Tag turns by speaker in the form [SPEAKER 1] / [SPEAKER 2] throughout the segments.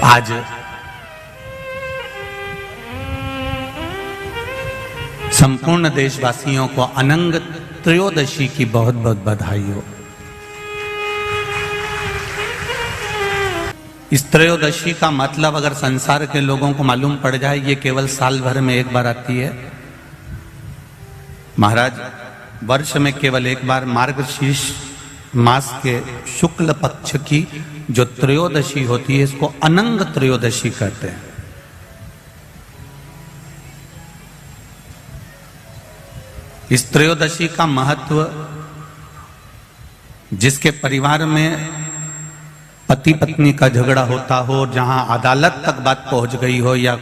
[SPEAKER 1] आज संपूर्ण देशवासियों को अनंग त्रयोदशी की बहुत बहुत बधाई हो। इस त्रयोदशी का मतलब अगर संसार के लोगों को मालूम पड़ जाए, ये केवल साल भर में एक बार आती है। महाराज, वर्ष में केवल एक बार मार्गशीर्ष मास के शुक्ल पक्ष की जो त्रयोदशी होती है, इसको अनंग त्रयोदशी कहते हैं। इस त्रयोदशी का महत्व, जिसके परिवार में पति पत्नी का झगड़ा होता हो, जहां अदालत तक बात पहुंच गई हो, या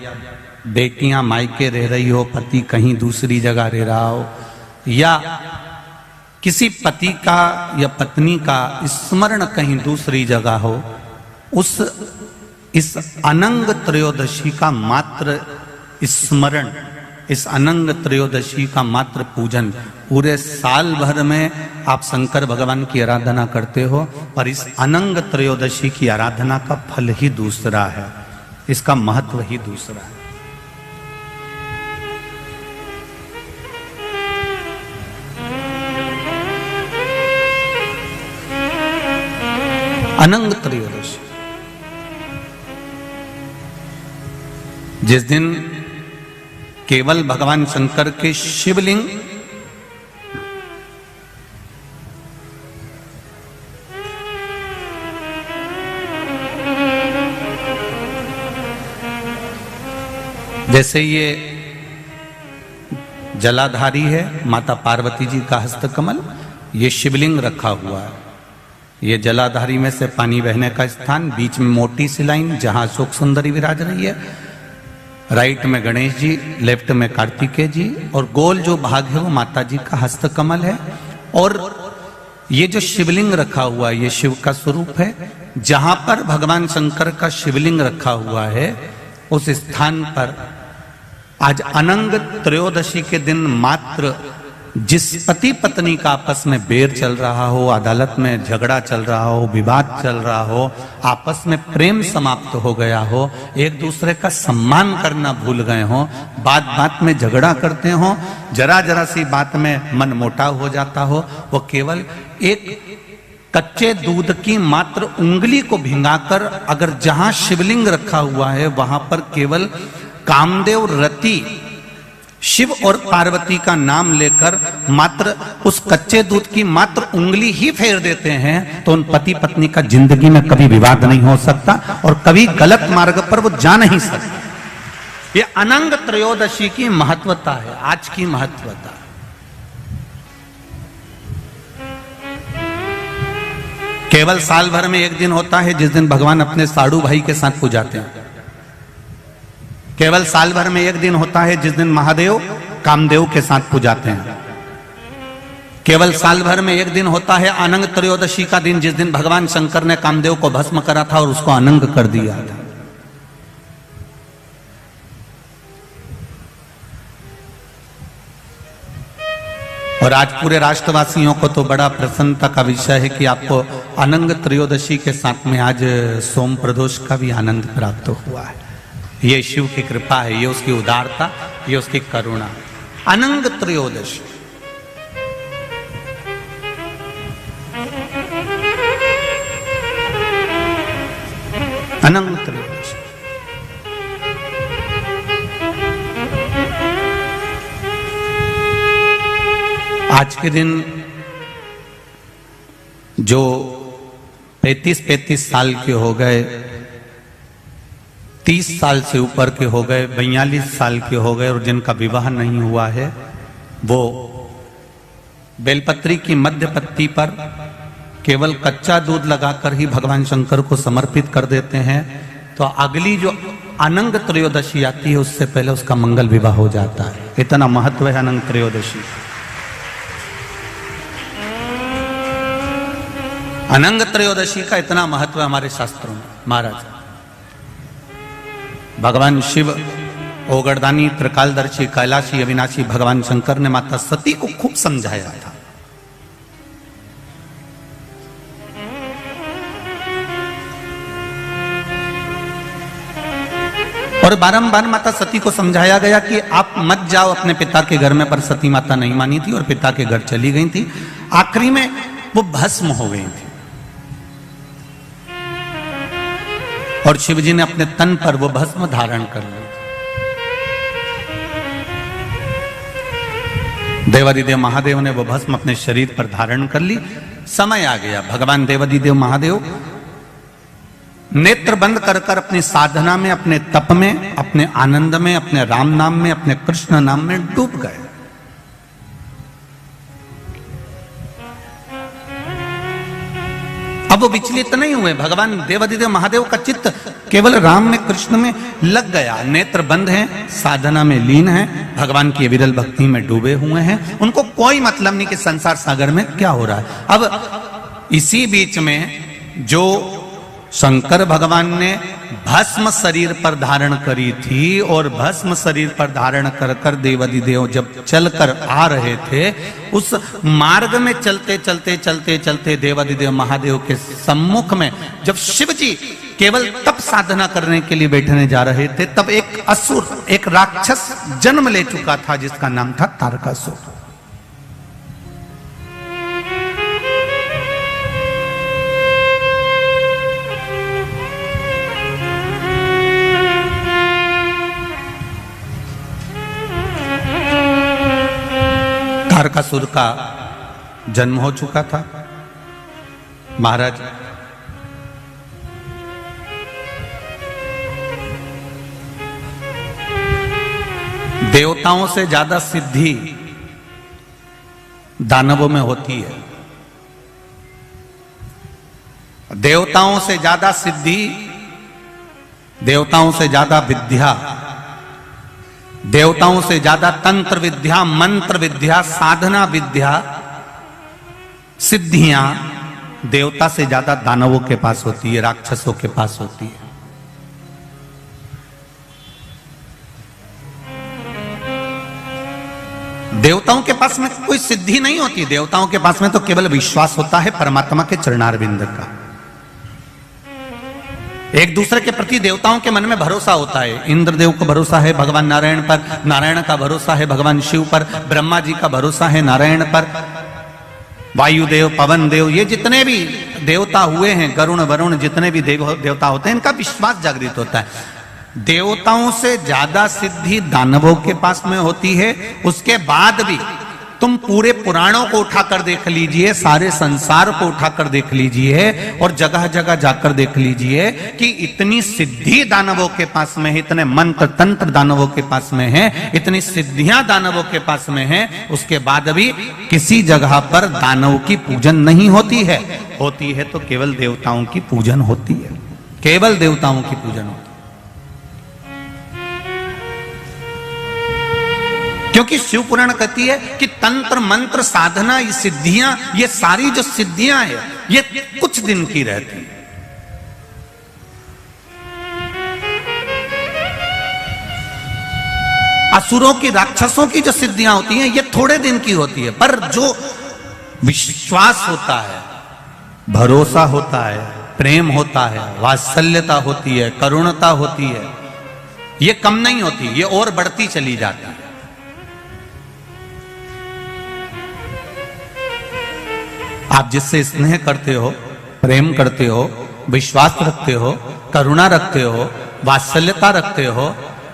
[SPEAKER 1] बेटियां मायके रह रही हो, पति कहीं दूसरी जगह रह रहा हो, या किसी पति का या पत्नी का स्मरण कहीं दूसरी जगह हो, इस अनंग त्रयोदशी का मात्र स्मरण, इस अनंग त्रयोदशी का मात्र पूजन, पूरे साल भर में आप शंकर भगवान की आराधना करते हो, पर इस अनंग त्रयोदशी की आराधना का फल ही दूसरा है, इसका महत्व ही दूसरा है। अनंग त्रयोदशी, जिस दिन केवल भगवान शंकर के शिवलिंग जैसे ये जलाधारी है माता पार्वती जी का हस्तकमल, ये शिवलिंग रखा हुआ है। ये जलाधारी में से पानी बहने का स्थान, बीच में मोटी सी लाइन जहां अशोक सुंदरी विराज रही है, राइट में गणेश जी, लेफ्ट में कार्तिकेय जी, और गोल जो भाग है वो माता जी का हस्तकमल है। और ये जो शिवलिंग रखा हुआ है, ये शिव का स्वरूप है। जहां पर भगवान शंकर का शिवलिंग रखा हुआ है, उस स्थान पर आज अनंग त्रयोदशी के दिन मात्र जिस पति पत्नी का आपस में बैर चल रहा हो, अदालत में झगड़ा चल रहा हो, विवाद चल रहा हो, आपस में प्रेम समाप्त हो गया हो, एक दूसरे का सम्मान करना भूल गए हो, बात बात में झगड़ा करते हो, जरा जरा सी बात में मन मोटाव हो जाता हो, वो केवल एक कच्चे दूध की मात्र उंगली को भिंगाकर अगर जहां शिवलिंग रखा हुआ है वहां पर केवल कामदेव रति शिव और पार्वती का नाम लेकर मात्र उस कच्चे दूध की मात्र उंगली ही फेर देते हैं, तो उन पति पत्नी का जिंदगी में कभी विवाद नहीं हो सकता और कभी गलत मार्ग पर वो जा नहीं सकते। ये अनंग त्रयोदशी की महत्वता है, आज की महत्वता। केवल साल भर में एक दिन होता है जिस दिन भगवान अपने साड़ू भाई के साथ पूजाते हैं। केवल साल भर में एक दिन होता है जिस दिन महादेव कामदेव के साथ पूजाते हैं। केवल साल भर में एक दिन होता है अनंग त्रयोदशी का दिन, जिस दिन भगवान शंकर ने कामदेव को भस्म करा था और उसको अनंग कर दिया था। और आज पूरे राष्ट्रवासियों को तो बड़ा प्रसन्नता का विषय है कि आपको अनंग त्रयोदशी के साथ में आज सोम प्रदोष का भी आनंद प्राप्त हुआ है। ये शिव की कृपा है, ये उसकी उदारता, ये उसकी करुणा। अनंग त्रयोदशी, अनंग त्रयोदशी, आज के दिन जो 35 साल के हो गए, 30 साल से ऊपर के हो गए, 42 साल के हो गए और जिनका विवाह नहीं हुआ है, वो बेलपत्री की मध्य पत्ती पर केवल कच्चा दूध लगाकर ही भगवान शंकर को समर्पित कर देते हैं। तो अगली जो अनंग त्रयोदशी आती है उससे पहले उसका मंगल विवाह हो जाता है। इतना महत्व है अनंग त्रयोदशी। अनंग त्रयोदशी का इतना महत्व है हमारे शास्त्रों में। महाराज, भगवान शिव ओगरदानी त्रिकालदर्शी कैलाशी अविनाशी भगवान शंकर ने माता सती को खूब समझाया था। और बारंबार माता सती को समझाया गया कि आप मत जाओ अपने पिता के घर में, पर सती माता नहीं मानी थी और पिता के घर चली गई थी। आखिरी में वो भस्म हो गई थी और शिवजी ने अपने तन पर वो भस्म धारण कर ली। देवादिदेव महादेव ने वो भस्म अपने शरीर पर धारण कर ली। समय आ गया, भगवान देवादिदेव महादेव नेत्र बंद कर कर अपनी साधना में, अपने तप में, अपने आनंद में, अपने राम नाम में, अपने कृष्ण नाम में डूब गए। अब वो विचलित नहीं हुए। भगवान देवादिदेव महादेव का चित्त केवल राम में, कृष्ण में लग गया। नेत्र बंद हैं, साधना में लीन हैं, भगवान की विरल भक्ति में डूबे हुए हैं। उनको कोई मतलब नहीं कि संसार सागर में क्या हो रहा है। अब इसी बीच में जो शंकर भगवान ने भस्म शरीर पर धारण करी थी और भस्म शरीर पर धारण कर कर देवादिदेव जब चलकर आ रहे थे, उस मार्ग में चलते चलते चलते चलते देवादिदेव महादेव के सम्मुख में जब शिव जी केवल तप साधना करने के लिए बैठने जा रहे थे, तब एक असुर, एक राक्षस जन्म ले चुका था जिसका नाम था तारकासुर। तारकासुर का जन्म हो चुका था। महाराज देवताओं से ज्यादा सिद्धि दानवों में होती है। देवताओं से ज्यादा सिद्धि, देवताओं से ज्यादा विद्या, देवताओं से ज्यादा तंत्र विद्या, मंत्र विद्या, साधना विद्या, सिद्धियां देवता से ज्यादा दानवों के पास होती है, राक्षसों के पास होती है। देवताओं के पास में कोई सिद्धि नहीं होती। देवताओं के पास में तो केवल विश्वास होता है परमात्मा के चरणारविंद का। एक दूसरे के प्रति देवताओं के मन में भरोसा होता है। इंद्रदेव का भरोसा है भगवान नारायण पर, नारायण का भरोसा है भगवान शिव पर, ब्रह्मा जी का भरोसा है नारायण पर, वायुदेव, पवन देव, ये जितने भी देवता हुए हैं, गरुण वरुण, जितने भी देवता होते हैं, इनका विश्वास जागृत होता है। देवताओं से ज्यादा सिद्धि दानवों के पास में होती है। उसके बाद भी तुम पूरे पुराणों को उठाकर देख लीजिए, सारे संसार को उठाकर देख लीजिए और जगह जगह जाकर देख लीजिए कि इतनी सिद्धि दानवों के पास में है, इतने मंत्र तंत्र दानवों के पास में है, इतनी सिद्धियां दानवों के पास में है, उसके बाद भी किसी जगह पर दानव की पूजन नहीं होती है। होती है तो केवल देवताओं की पूजन होती है, केवल देवताओं की पूजन होती है। क्योंकि शिव पुराण कहती है कि तंत्र मंत्र साधना, ये सिद्धियां, ये सारी जो सिद्धियां है, ये कुछ दिन की रहती है। असुरों की, राक्षसों की जो सिद्धियां होती हैं, ये थोड़े दिन की होती है। पर जो विश्वास होता है, भरोसा होता है, प्रेम होता है, वात्सल्यता होती है, करुणता होती है, ये कम नहीं होती, ये और बढ़ती चली जाती है। आप जिससे स्नेह करते हो, प्रेम करते हो, विश्वास रखते हो, करुणा रखते हो, वात्सल्यता रखते हो।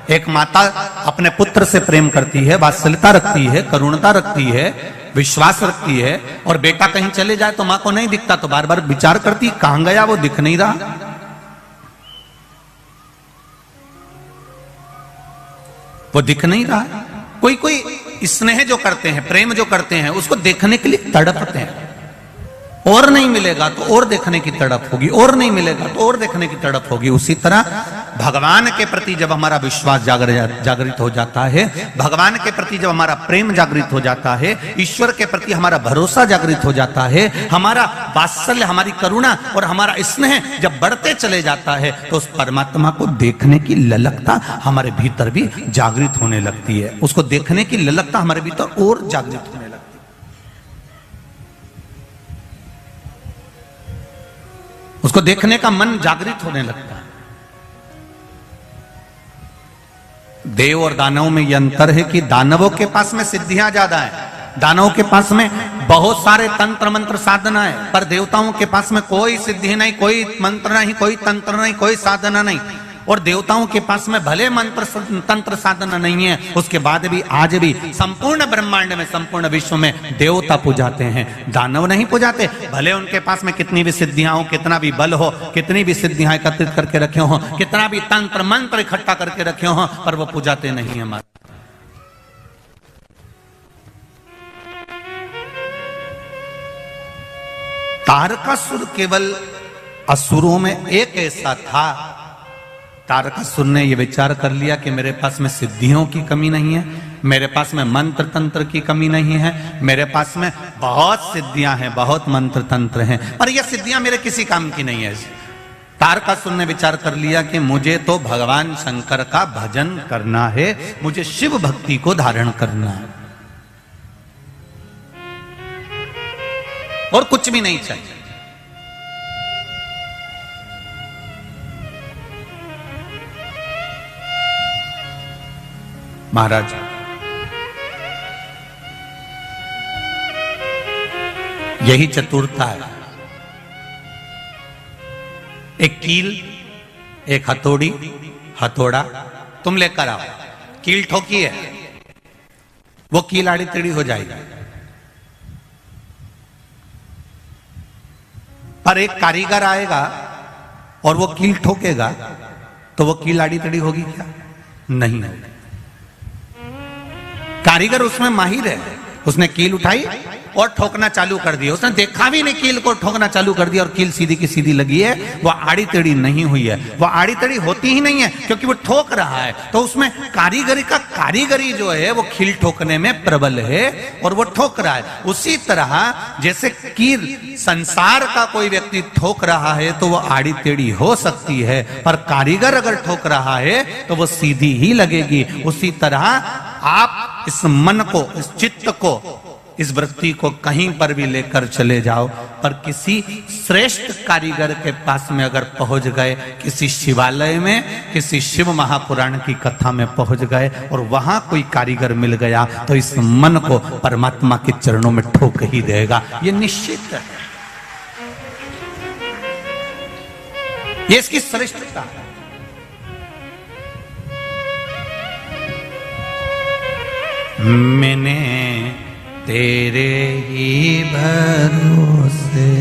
[SPEAKER 1] एक माता अपने पुत्र से प्रेम करती है, वात्सल्यता रखती है, करुणता रखती है, विश्वास रखती है, और बेटा कहीं चले जाए तो मां को नहीं दिखता तो बार बार विचार करती, कहां गया, वो दिख नहीं रहा। वो दिख नहीं रहा। कोई कोई स्नेह जो करते हैं, प्रेम जो करते हैं, उसको देखने के लिए तड़पते हैं। और नहीं मिलेगा तो और देखने की तड़प होगी, और नहीं मिलेगा तो और देखने की तड़प होगी। उसी तरह भगवान के प्रति जब हमारा विश्वास जागृत हो जाता है, भगवान के प्रति जब हमारा प्रेम जागृत हो जाता है, ईश्वर के प्रति हमारा भरोसा जागृत हो जाता है, हमारा वात्सल्य, हमारी करुणा और हमारा स्नेह जब बढ़ते चले जाता है, तो उस परमात्मा को देखने की ललकता हमारे भीतर भी जागृत होने लगती है। उसको देखने की ललकता हमारे भीतर और जागृत होने लगती है। उसको देखने का मन जागृत होने लगता है। देव और दानवों में यह अंतर है कि दानवों के पास में सिद्धियां ज्यादा है, दानवों के पास में बहुत सारे तंत्र मंत्र साधना है, पर देवताओं के पास में कोई सिद्धि नहीं, कोई मंत्र नहीं, कोई तंत्र नहीं, कोई साधना नहीं। और देवताओं के पास में भले मंत्र तंत्र साधना नहीं है, उसके बाद भी आज भी संपूर्ण ब्रह्मांड में, संपूर्ण विश्व में देवता पूजाते हैं, दानव नहीं पूजाते। भले उनके पास में कितनी भी सिद्धियां हो, कितना भी बल हो, कितनी भी सिद्धियां एकत्रित करके रखे हो, कितना भी तंत्र मंत्र इकट्ठा करके रखे हो, पर वो पूजाते नहीं है। हमारे तारकासुर केवल असुरों में एक ऐसा था, तारकासुर ने यह विचार कर लिया कि मेरे पास में सिद्धियों की कमी नहीं है, मेरे पास में मंत्र तंत्र की कमी नहीं है, मेरे पास में बहुत सिद्धियां हैं, बहुत मंत्र तंत्र हैं, पर यह सिद्धियां मेरे किसी काम की नहीं है। तारकासुर ने विचार कर लिया कि मुझे तो भगवान शंकर का भजन करना है, मुझे शिव भक्ति को धारण करना है, और कुछ भी नहीं चाहिए। महाराज, यही चतुरता है। एक कील, एक हथौड़ी, हथौड़ा तुम लेकर आओ, कील ठोकी है, वो कील आड़ी टेढ़ी हो जाएगी, पर एक कारीगर आएगा और वो कील ठोकेगा तो वो कील आड़ी टेढ़ी होगी क्या? नहीं होगी। कारीगर उसमें माहिर है, उसने कील उठाई और ठोकना चालू कर दिया, उसने देखा भी नहीं कील को, ठोकना चालू कर दिया और कील सीधी की सीधी लगी है, वह आड़ी टेढ़ी नहीं हुई है, वह आड़ी टेढ़ी होती ही नहीं है क्योंकि वो ठोक रहा है। तो उसमें कारीगरी जो है वो कील ठोकने में प्रबल है और वो ठोक रहा है। उसी तरह जैसे कील संसार का कोई व्यक्ति ठोक रहा है तो वो आड़ी टेढ़ी हो सकती है, पर कारीगर अगर ठोक रहा है तो वो सीधी ही लगेगी। उसी तरह आप इस मन को, इस चित्त को, इस वृत्ति को कहीं पर भी लेकर चले जाओ, पर किसी श्रेष्ठ कारीगर के पास में अगर पहुंच गए, किसी शिवालय में, किसी शिव महापुराण की कथा में पहुंच गए और वहां कोई कारीगर मिल गया तो इस मन को परमात्मा के चरणों में ठोक ही देगा, ये निश्चित है। ये इसकी श्रेष्ठता है। मैंने तेरे ही भरोसे,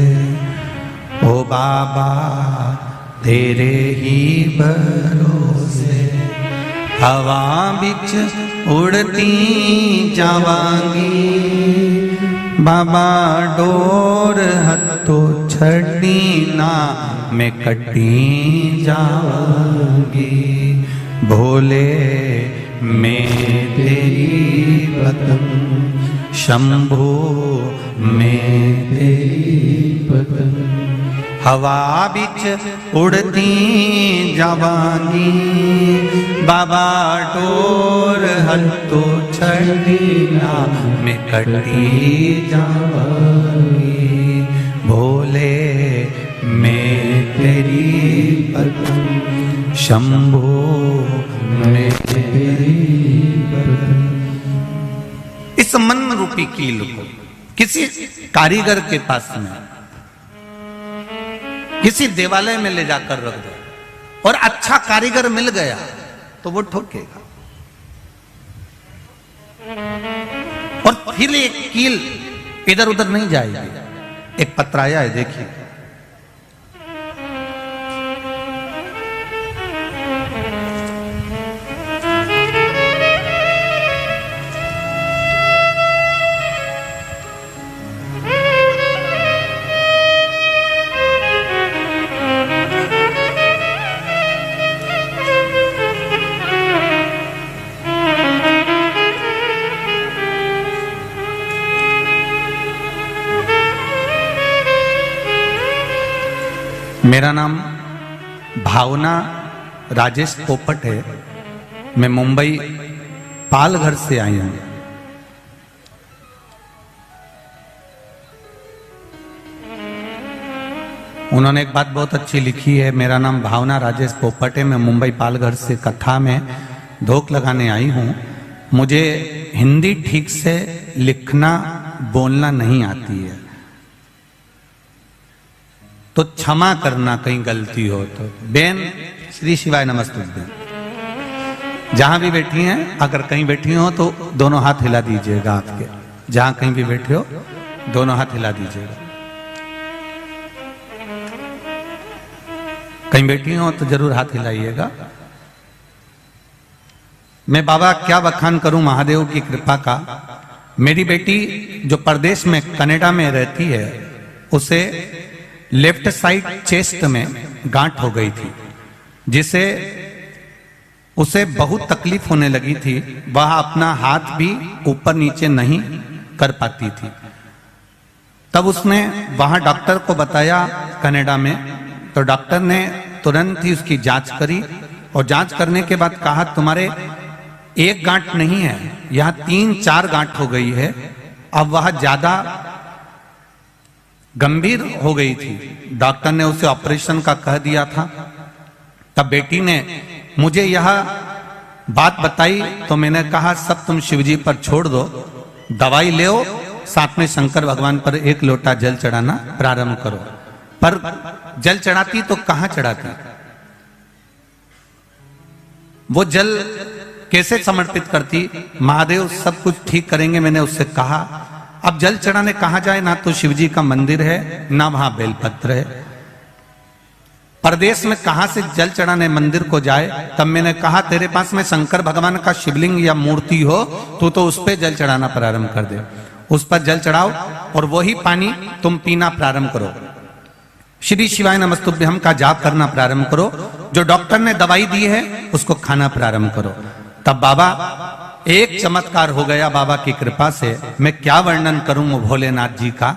[SPEAKER 1] ओ बाबा तेरे ही भरोसे, हवा बिच उड़ती जावांगी, बाबा डोर हथों छड़ी ना मैं कटी जावांगी, भोले मैं तेरी पतंग, शंभो मैं तेरी पतंग, हवा बिच उड़ती जावांगी, बाबा डोर हथों छड़ी ना मैं कटी जावांगी, भोले मैं तेरी पतंग, शंभो मैं तेरी पतंग। इस मन रूपी कील को किसी कारीगर के पास में, किसी देवालय में ले जाकर रख दो और अच्छा कारीगर मिल गया तो वो ठोकेगा, और फिर एक कील इधर उधर नहीं जाएगी। एक पत्र आया है, देखिए, मेरा नाम भावना राजेश पोपट है, मैं मुंबई पालघर से आई हूं। उन्होंने एक बात बहुत अच्छी लिखी है, मेरा नाम भावना राजेश पोपट है, मैं मुंबई पालघर से, कथा में धोख लगाने आई हूं, मुझे हिंदी ठीक से लिखना बोलना नहीं आती है, तो क्षमा करना कहीं गलती हो तो। बेन श्री शिवाय नमस्तुभ्यं। जहां भी बैठी हैं, अगर कहीं बैठी हो तो दोनों हाथ हिला दीजिएगा आपके, जहां कहीं भी बैठे हो दोनों हाथ हिला दीजिएगा। कहीं बैठी हो तो जरूर हाथ हिलाइएगा। मैं बाबा क्या बखान करूं महादेव की कृपा का। मेरी बेटी जो परदेश में कनाडा में रहती है, उसे लेफ्ट साइड चेस्ट में गांठ हो गई थी, जिसे उसे बहुत तकलीफ होने लगी थी। वह अपना हाथ भी ऊपर नीचे नहीं कर पाती थी। तब उसने वहां डॉक्टर को बताया कनाडा में, तो डॉक्टर ने तुरंत ही उसकी जांच करी और जांच करने के बाद कहा तुम्हारे एक गांठ नहीं है, यहां 3-4 गांठ हो गई है। अब वह ज्यादा गंभीर हो गई थी। डॉक्टर ने उसे ऑपरेशन का कह दिया था। तब बेटी ने मुझे यह बात बताई तो मैंने कहा सब तुम शिवजी पर छोड़ दो, दवाई ले, साथ में शंकर भगवान पर 1 लोटा जल चढ़ाना प्रारंभ करो। पर जल चढ़ाती तो कहां चढ़ाती, वो जल कैसे समर्पित करती। महादेव सब कुछ ठीक करेंगे, मैंने उससे कहा। अब जल चढ़ाने कहां जाए, ना तो शिवजी का मंदिर है ना वहां बेलपत्र है। परदेश में कहां से जल चढ़ाने मंदिर को जाए। तब मैंने कहा तेरे पास में शंकर भगवान का शिवलिंग या मूर्ति हो तो उस पर जल चढ़ाना प्रारंभ कर दे, उस पर जल चढ़ाओ और वही पानी तुम पीना प्रारंभ करो। श्री शिवाय नमस्तुभ्यं का जाप करना प्रारंभ करो। जो डॉक्टर ने दवाई दी है उसको खाना प्रारंभ करो। तब बाबा एक चमत्कार हो गया बाबा की कृपा से। मैं क्या वर्णन करूं वो भोलेनाथ जी का।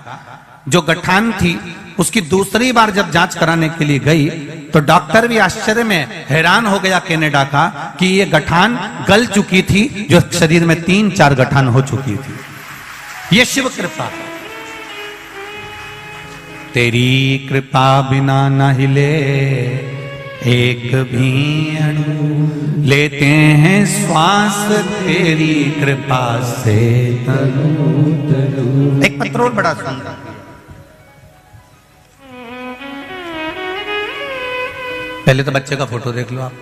[SPEAKER 1] जो गठान थी उसकी दूसरी बार जब जांच कराने के लिए गई तो डॉक्टर भी आश्चर्य में हैरान हो गया कनाडा का कि ये गठान गल चुकी थी, जो शरीर में 3-4 गठान हो चुकी थी। ये शिव कृपा। तेरी कृपा बिना न हिले एक भी अणु, लेते हैं श्वास तेरी कृपा से तनु तनु। एक पत्रोल बड़ा सुंदर। पहले तो बच्चे का फोटो देख लो आप।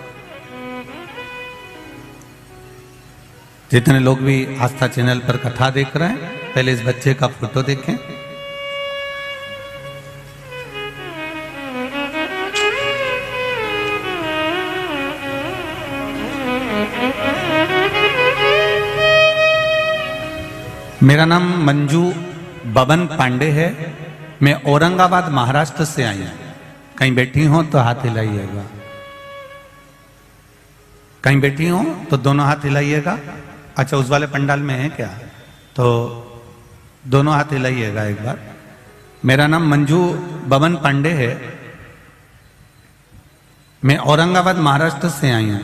[SPEAKER 1] जितने लोग भी आस्था चैनल पर कथा देख रहे हैं, पहले इस बच्चे का फोटो देखें। मेरा नाम मंजू बबन पांडे है। मैं औरंगाबाद महाराष्ट्र से आई हूं। कहीं बैठी हो तो हाथ हिलाइएगा, कहीं बैठी हो तो दोनों हाथ हिलाइएगा। अच्छा, उस वाले पंडाल में है क्या, तो दोनों हाथ हिलाइएगा एक बार। मेरा नाम मंजू बबन पांडे है। मैं औरंगाबाद महाराष्ट्र से आई हूं।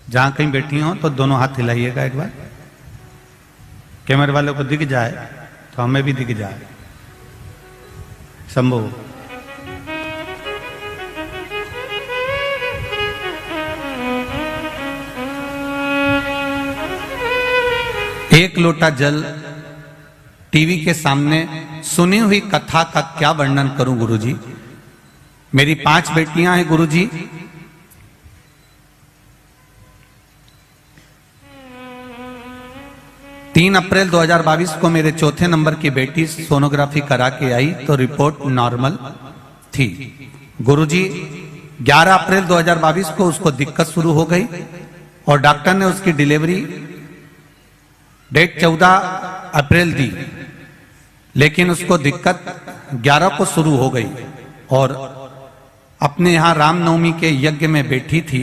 [SPEAKER 1] जहां कहीं बैठी हो तो दोनों हाथ हिलाइएगा एक बार। कैमरे वालों को दिख जाए तो हमें भी दिख जाए। शंभू। एक लोटा जल टीवी के सामने सुनी हुई कथा का क्या वर्णन करूं गुरुजी। मेरी 5 बेटियां हैं गुरुजी। तीन अप्रैल 2022 को मेरे चौथे नंबर की बेटी सोनोग्राफी करा के आई तो रिपोर्ट नॉर्मल थी। गुरुजी 11 अप्रैल 2022 को उसको दिक्कत शुरू हो गई और डॉक्टर ने उसकी डिलीवरी डेट 14 अप्रैल दी, लेकिन उसको दिक्कत 11 को शुरू हो गई और अपने यहां रामनवमी के यज्ञ में बैठी थी।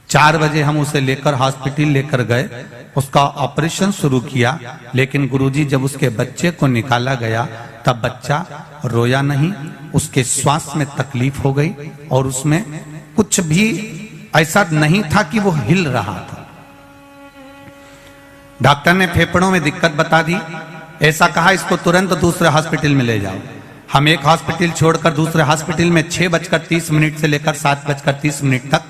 [SPEAKER 1] 4 बजे हम उसे लेकर हॉस्पिटल लेकर गए, उसका ऑपरेशन शुरू किया। लेकिन गुरुजी जब उसके बच्चे को निकाला गया तब बच्चा रोया नहीं, उसके श्वास में तकलीफ हो गई और उसमें कुछ भी ऐसा नहीं था कि वो हिल रहा था। डॉक्टर ने फेफड़ों में दिक्कत बता दी। ऐसा कहा इसको तुरंत दूसरे हॉस्पिटल में ले जाओ। हम एक हॉस्पिटल छोड़कर दूसरे हॉस्पिटल में 6:30 से लेकर 7:30 तक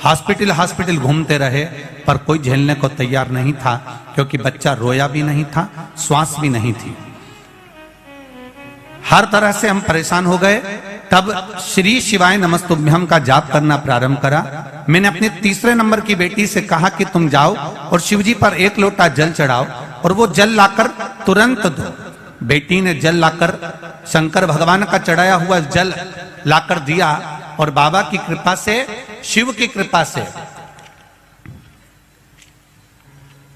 [SPEAKER 1] हॉस्पिटल घूमते रहे, पर कोई झेलने को तैयार नहीं था, क्योंकि बच्चा रोया भी नहीं था, श्वास भी नहीं थी। हर तरह से हम परेशान हो गए। तब श्री शिवाय नमस्तुभ्यम का जाप करना प्रारंभ करा। मैंने अपने तीसरे नंबर की बेटी से कहा कि तुम जाओ और शिवजी पर 1 लोटा जल चढ़ाओ और वो जल लाकर तुरंत दो। बेटी ने जल लाकर शंकर भगवान का चढ़ाया हुआ जल लाकर दिया और बाबा की कृपा से, शिव की कृपा से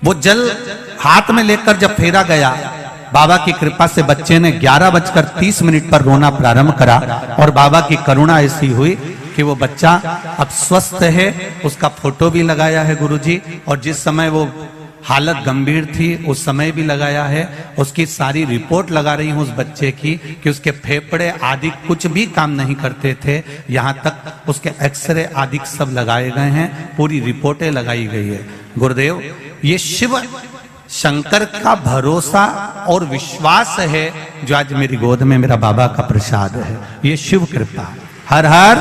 [SPEAKER 1] वो जल हाथ में लेकर जब फेरा गया, बाबा की कृपा से बच्चे ने 11:30 पर रोना प्रारंभ करा और बाबा की करुणा ऐसी हुई कि वो बच्चा अब स्वस्थ है। उसका फोटो भी लगाया है गुरुजी, और जिस समय वो हालत गंभीर थी उस समय भी लगाया है। उसकी सारी रिपोर्ट लगा रही हूं उस बच्चे की कि उसके फेफड़े आदि कुछ भी काम नहीं करते थे, यहां तक उसके एक्सरे आदि सब लगाए गए हैं, पूरी रिपोर्टें लगाई गई है। गुरुदेव, ये शिव शंकर का भरोसा और विश्वास है जो आज मेरी गोद में मेरा बाबा का प्रसाद है। ये शिव कृपा। हर हर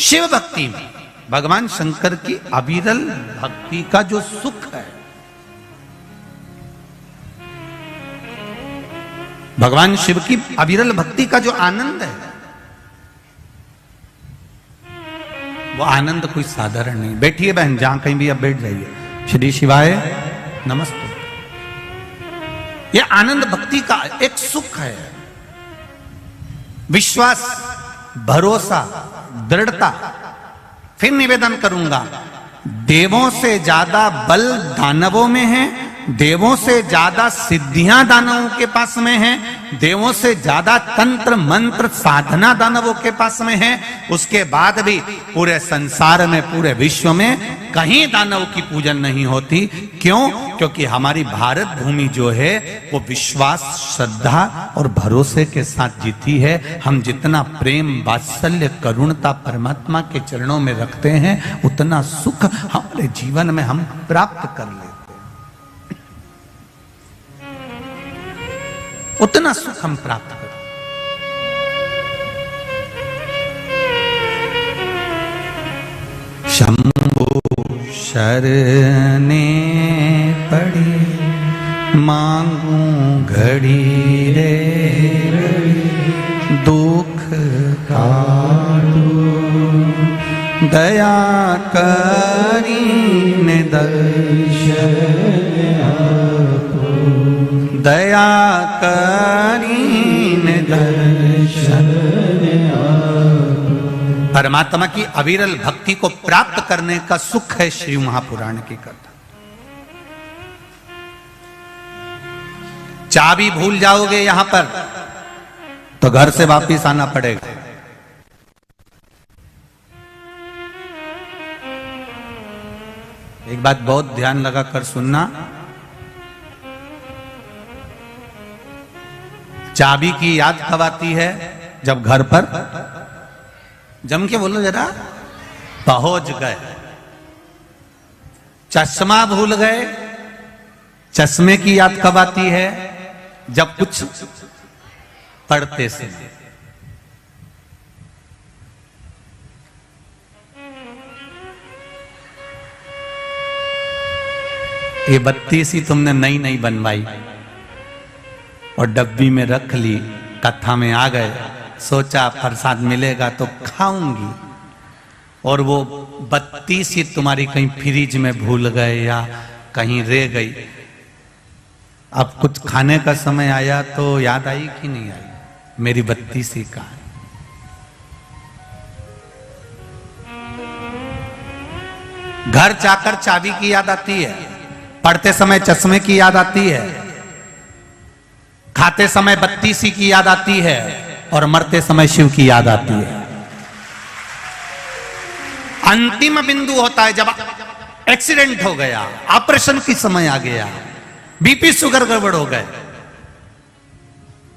[SPEAKER 1] शिव भक्ति में भगवान शंकर की अविरल भक्ति का जो सुख है, भगवान शिव की अविरल भक्ति का जो आनंद है, वो आनंद कोई साधारण नहीं। बैठिए बहन, जहां कहीं भी आप बैठ जाइए। श्री शिवाय नमस्ते। ये आनंद भक्ति का एक सुख है, विश्वास, भरोसा, दृढ़ता। फिर निवेदन करूंगा, देवों से ज्यादा बल दानवों में है, देवों से ज्यादा सिद्धियां दानवों के पास में है, देवों से ज्यादा तंत्र मंत्र साधना दानवों के पास में है। उसके बाद भी पूरे संसार में, पूरे विश्व में कहीं दानव की पूजन नहीं होती। क्यों? क्योंकि हमारी भारत भूमि जो है वो विश्वास, श्रद्धा और भरोसे के साथ जीती है। हम जितना प्रेम, वात्सल्य, करुणता परमात्मा के चरणों में रखते हैं, उतना सुख हमारे जीवन में हम प्राप्त कर लेते हैं, उतना सुख हम प्राप्त करें। शंभु शरणे पड़ी मांगू घड़ी रे, दुख काटू दया करी ने दर्शन, दया करीन दर्शन। परमात्मा की अविरल भक्ति को प्राप्त करने का सुख है शिव महापुराण की कथा। चाबी भूल जाओगे यहां पर तो घर से वापिस आना पड़ेगा। एक बात बहुत ध्यान लगाकर सुनना, चाबी की याद कब आती है? जब घर पर, जम के बोलो जरा, पहुंच गए। चश्मा भूल गए, चश्मे की याद कब आती है? जब कुछ पढ़ते से। ये बत्ती सी तुमने नई नई बनवाई और डब्बी में रख ली, कथा में आ गए, सोचा प्रसाद मिलेगा तो खाऊंगी, और वो बत्ती सी तुम्हारी कहीं फ्रिज में भूल गए या कहीं रह गई। अब कुछ खाने का समय आया तो याद आई कि नहीं आई, मेरी बत्ती सी कहाँ है? घर जाकर चाबी की याद आती है, पढ़ते समय चश्मे की याद आती है, खाते समय बत्ती सी की याद आती है, और मरते समय शिव की याद आती है। अंतिम बिंदु होता है जब एक्सीडेंट हो गया, ऑपरेशन की समय आ गया, बीपी शुगर गड़बड़ हो गए,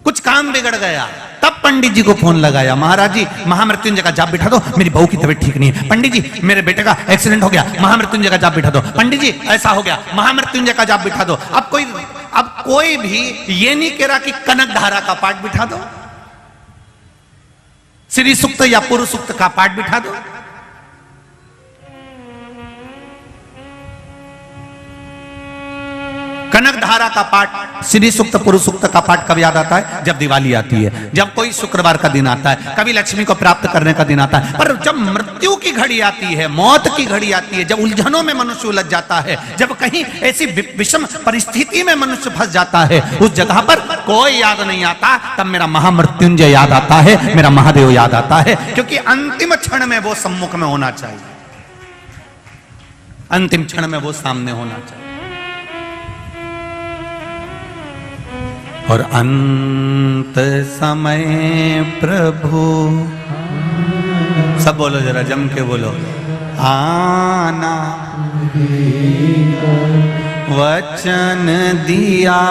[SPEAKER 1] कुछ काम बिगड़ गया, तब पंडित जी को फोन लगाया, महाराज जी महामृत्युंजय का जाप बिठा दो, मेरी बहू की तबीयत ठीक नहीं है। पंडित जी मेरे बेटे का एक्सीडेंट हो गया, महामृत्युंजय का जाप बिठा दो। पंडित जी ऐसा हो गया, महामृत्युंजय का जाप बिठा दो। अब कोई भी ये नहीं कह रहा कि कनक धारा का पाठ बिठा दो, श्री सूक्त या पुरुष सूक्त का पाठ बिठा दो। कनक धारा का पाठ, श्री सूक्त, पुरुष सूक्त का पाठ कब याद आता है? जब दिवाली आती है, जब कोई शुक्रवार का दिन आता है, कभी लक्ष्मी को प्राप्त करने का दिन आता है। पर जब मृत्यु की घड़ी आती है, मौत की घड़ी आती है, जब उलझनों में मनुष्य उलझ जाता है, जब कहीं ऐसी विषम परिस्थिति में मनुष्य फंस जाता है, उस जगह पर कोई याद नहीं आता, तब मेरा महामृत्युंजय याद आता है, मेरा महादेव याद आता है। क्योंकि अंतिम क्षण में वो सम्मुख में होना चाहिए, अंतिम क्षण में वो सामने होना चाहिए। और अंत समय प्रभु, सब बोलो जरा जम के बोलो, आना वचन दिया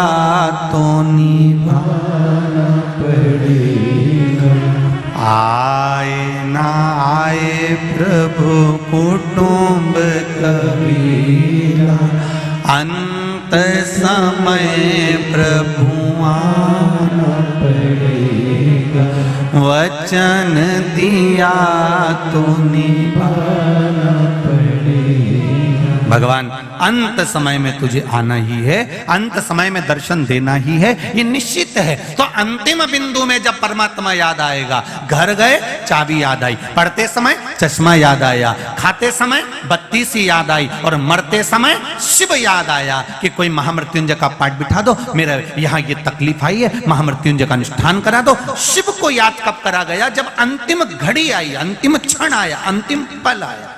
[SPEAKER 1] तो निभाना पड़ेगा। आए ना आए प्रभु कुटुंब कबीरा, अंत समय प्रभु आना पड़ेगा। वचन दिया तो निभाना पड़ेगा। भगवान अंत समय में तुझे आना ही है, अंत समय में दर्शन देना ही है, ये निश्चित है। तो अंतिम बिंदु में जब परमात्मा याद आएगा, घर गए चाबी याद आई, पढ़ते समय चश्मा याद आया, खाते समय बत्ती सी याद आई, और मरते समय शिव याद आया कि कोई महामृत्युंजय का पाठ बिठा दो, मेरा यहाँ ये तकलीफ आई है, महामृत्युंजय का अनुष्ठान करा दो। शिव को याद कब करा गया? जब अंतिम घड़ी आई, अंतिम क्षण आया, अंतिम पल आया।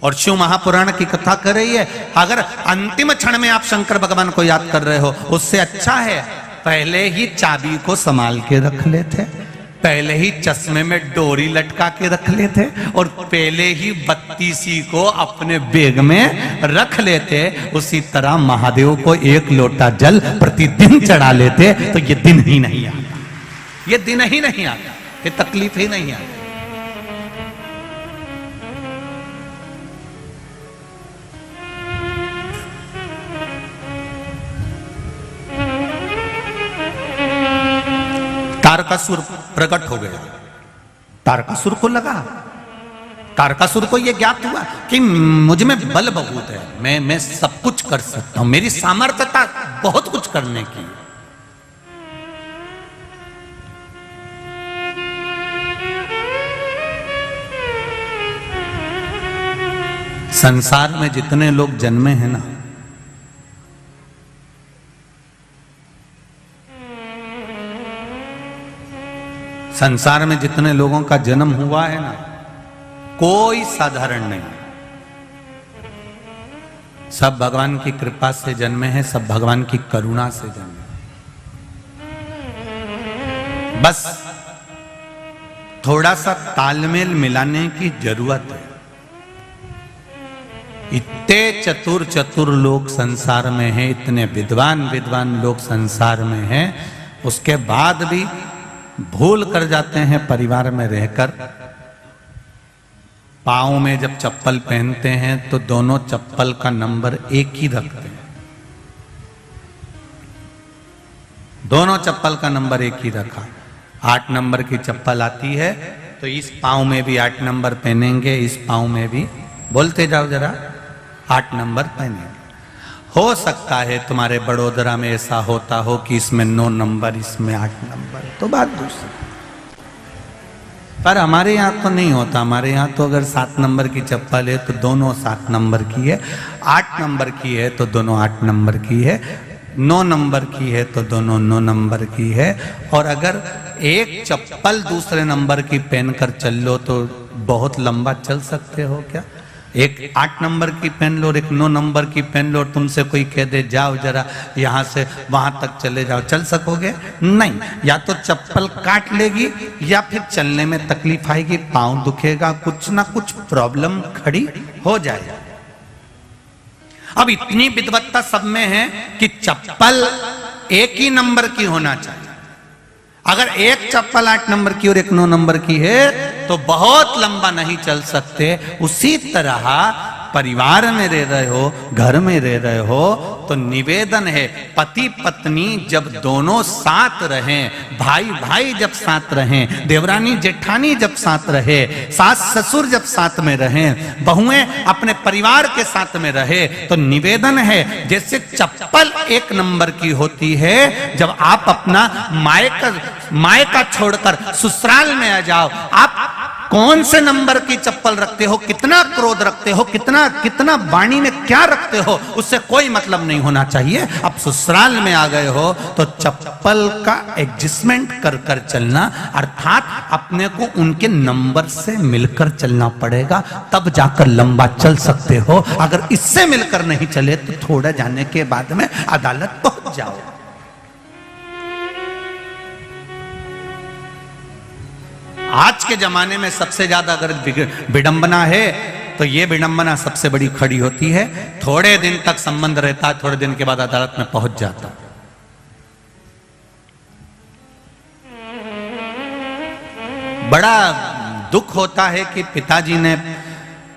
[SPEAKER 1] और शिव महापुराण की कथा कर रही है, अगर अंतिम क्षण में आप शंकर भगवान को याद कर रहे हो, उससे अच्छा है पहले ही चाबी को संभाल के रख लेते, पहले ही चश्मे में डोरी लटका के रख लेते, और पहले ही बत्ती सी को अपने बैग में रख लेते। उसी तरह महादेव को एक लोटा जल प्रतिदिन चढ़ा लेते, तो ये दिन ही नहीं आता, ये दिन ही नहीं आता, ये तकलीफ ही नहीं आती। तारकासुर प्रकट हो गया, तारकासुर को लगा, तारकासुर को यह ज्ञात हुआ कि मुझ में बल बहुत है, मैं सब कुछ कर सकता हूं, मेरी सामर्थ्यता बहुत कुछ करने की। संसार में जितने लोग जन्मे हैं ना, संसार में जितने लोगों का जन्म हुआ है ना, कोई साधारण नहीं, सब भगवान की कृपा से जन्मे हैं, सब भगवान की करुणा से जन्मे। बस थोड़ा सा तालमेल मिलाने की जरूरत है। इतने चतुर चतुर लोग संसार में हैं, इतने विद्वान विद्वान लोग संसार में हैं, उसके बाद भी भूल कर जाते हैं परिवार में रहकर। पाँव में जब चप्पल पहनते हैं तो दोनों चप्पल का नंबर एक ही रखते हैं, दोनों चप्पल का नंबर एक ही रखा। 8 नंबर की चप्पल आती है तो इस पाँव में भी 8 नंबर पहनेंगे, इस पाँव में भी, बोलते जाओ जरा, 8 नंबर पहनेंगे। हो सकता है तुम्हारे बड़ोदरा में ऐसा होता हो कि इसमें 9 नंबर, इसमें 8 नंबर, तो बात दूसरी। पर हमारे यहाँ तो नहीं होता, हमारे यहाँ तो अगर 7 नंबर की चप्पल है तो दोनों 7 नंबर की है, 8 नंबर की है तो दोनों 8 नंबर की है, 9 नंबर की है तो दोनों 9 नंबर की है। और अगर एक चप्पल दूसरे नंबर की पहनकर चल लो तो बहुत लंबा चल सकते हो क्या? एक 8 नंबर की पहन लो और एक 9 नंबर की पहन लो, और तुमसे कोई कह दे जाओ जरा यहाँ से वहां तक चले जाओ, चल सकोगे? नहीं, या तो चप्पल काट लेगी या फिर चलने में तकलीफ आएगी, पाँव दुखेगा, कुछ ना कुछ प्रॉब्लम खड़ी हो जाएगी। अब इतनी विद्वत्ता सब में है कि चप्पल एक ही नंबर की होना चाहिए। अगर एक चप्पल 8 नंबर की और एक 9 नंबर की है तो बहुत लंबा नहीं चल सकते। उसी तरह परिवार में रह रहे हो, घर में रह रहे हो, तो निवेदन है पति पत्नी जब दोनों साथ रहें, भाई भाई जब साथ रहें, देवरानी जेठानी जब साथ रहे, सास ससुर जब साथ में रहें, बहुएं अपने परिवार के साथ में रहे, तो निवेदन है जैसे चप्पल एक नंबर की होती है, जब आप अपना मायका छोड़कर ससुराल में आ जाओ, आप कौन से नंबर की चप्पल रखते हो, कितना क्रोध रखते हो, कितना वाणी में क्या रखते हो, उससे कोई मतलब नहीं होना चाहिए। अब ससुराल में आ गए हो तो चप्पल का एडजस्टमेंट कर कर चलना, अर्थात अपने को उनके नंबर से मिलकर चलना पड़ेगा, तब जाकर लंबा चल सकते हो। अगर इससे मिलकर नहीं चले तो थोड़ा जाने के बाद में अदालत पहुंच जाओ। आज के जमाने में सबसे ज्यादा अगर विडंबना है तो ये विडंबना सबसे बड़ी खड़ी होती है, थोड़े दिन तक संबंध रहता है, थोड़े दिन के बाद अदालत में पहुंच जाता। बड़ा दुख होता है कि पिताजी ने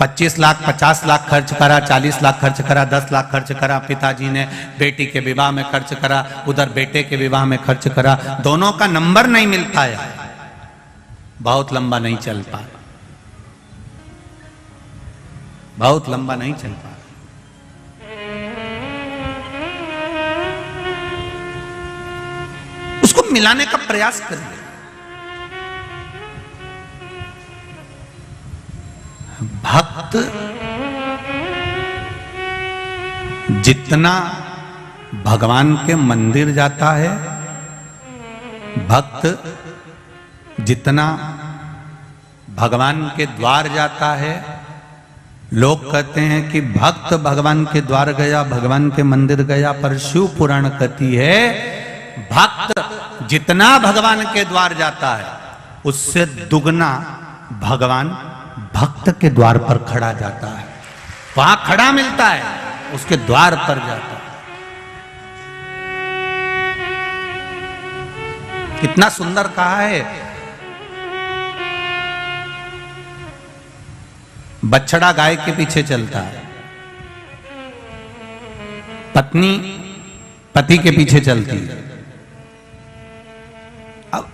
[SPEAKER 1] 25 लाख 50 लाख खर्च करा, 40 लाख खर्च करा, 10 लाख खर्च करा, पिताजी ने बेटी के विवाह में खर्च करा, उधर बेटे के विवाह में खर्च करा, दोनों का नंबर नहीं मिल पाया, बहुत लंबा नहीं चल पाया, बहुत लंबा नहीं चल पाया। उसको मिलाने का प्रयास करिए। भक्त जितना भगवान के मंदिर जाता है, भक्त जितना भगवान के द्वार जाता है, लोग कहते हैं कि भक्त भगवान के द्वार गया, भगवान के मंदिर गया, पर शिव पुराण कहती है भक्त जितना भगवान के द्वार जाता है उससे दुगना भगवान भक्त के द्वार पर खड़ा जाता है, वहां खड़ा मिलता है, उसके द्वार पर जाता है। कितना सुंदर कहा है, बछड़ा गाय के पीछे चलता है, पत्नी पति के पीछे चलती है। अब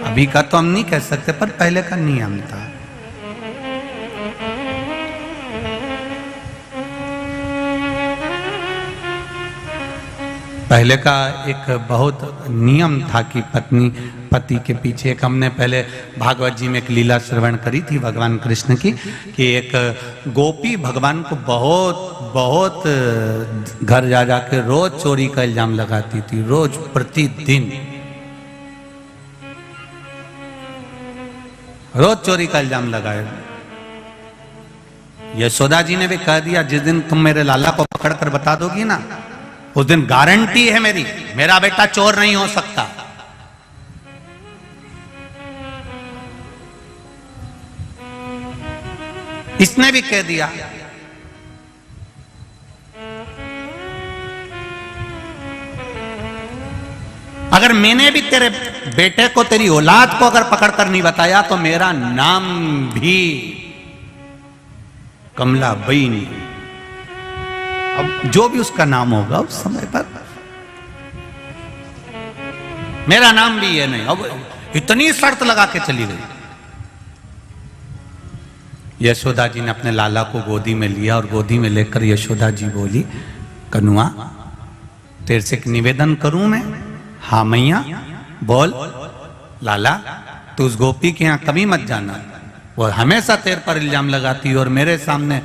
[SPEAKER 1] अभी का तो हम नहीं कह सकते, पर पहले का नियम था। पहले का एक बहुत नियम था कि पत्नी पति के पीछे। एक हमने पहले भागवत जी में एक लीला श्रवण करी थी भगवान कृष्ण की, कि एक गोपी भगवान को बहुत बहुत घर जा जाके रोज चोरी का इल्जाम लगाती थी, रोज प्रतिदिन रोज चोरी का इल्जाम लगाए। यशोदा जी ने भी कह दिया, जिस दिन तुम मेरे लाला को पकड़ कर बता दोगी ना, उस दिन गारंटी है मेरी, मेरा बेटा चोर नहीं हो सकता। इसने भी कह दिया। अगर मैंने भी तेरे बेटे को, तेरी औलाद को अगर पकड़ कर नहीं बताया तो मेरा नाम भी कमलाबाई नहीं। अब जो भी उसका नाम होगा उस समय पर, मेरा नाम भी ये नहीं। अब इतनी शर्त लगा के चली गई। यशोदा जी ने अपने लाला को गोदी में लिया और गोदी में लेकर यशोदा जी बोली, कनुआ तेरे से एक निवेदन करूं मैं? हाँ मैया बोल। लाला तू उस गोपी के यहाँ कभी मत जाना, वो हमेशा तेरे पर इल्जाम लगाती है और मेरे सामने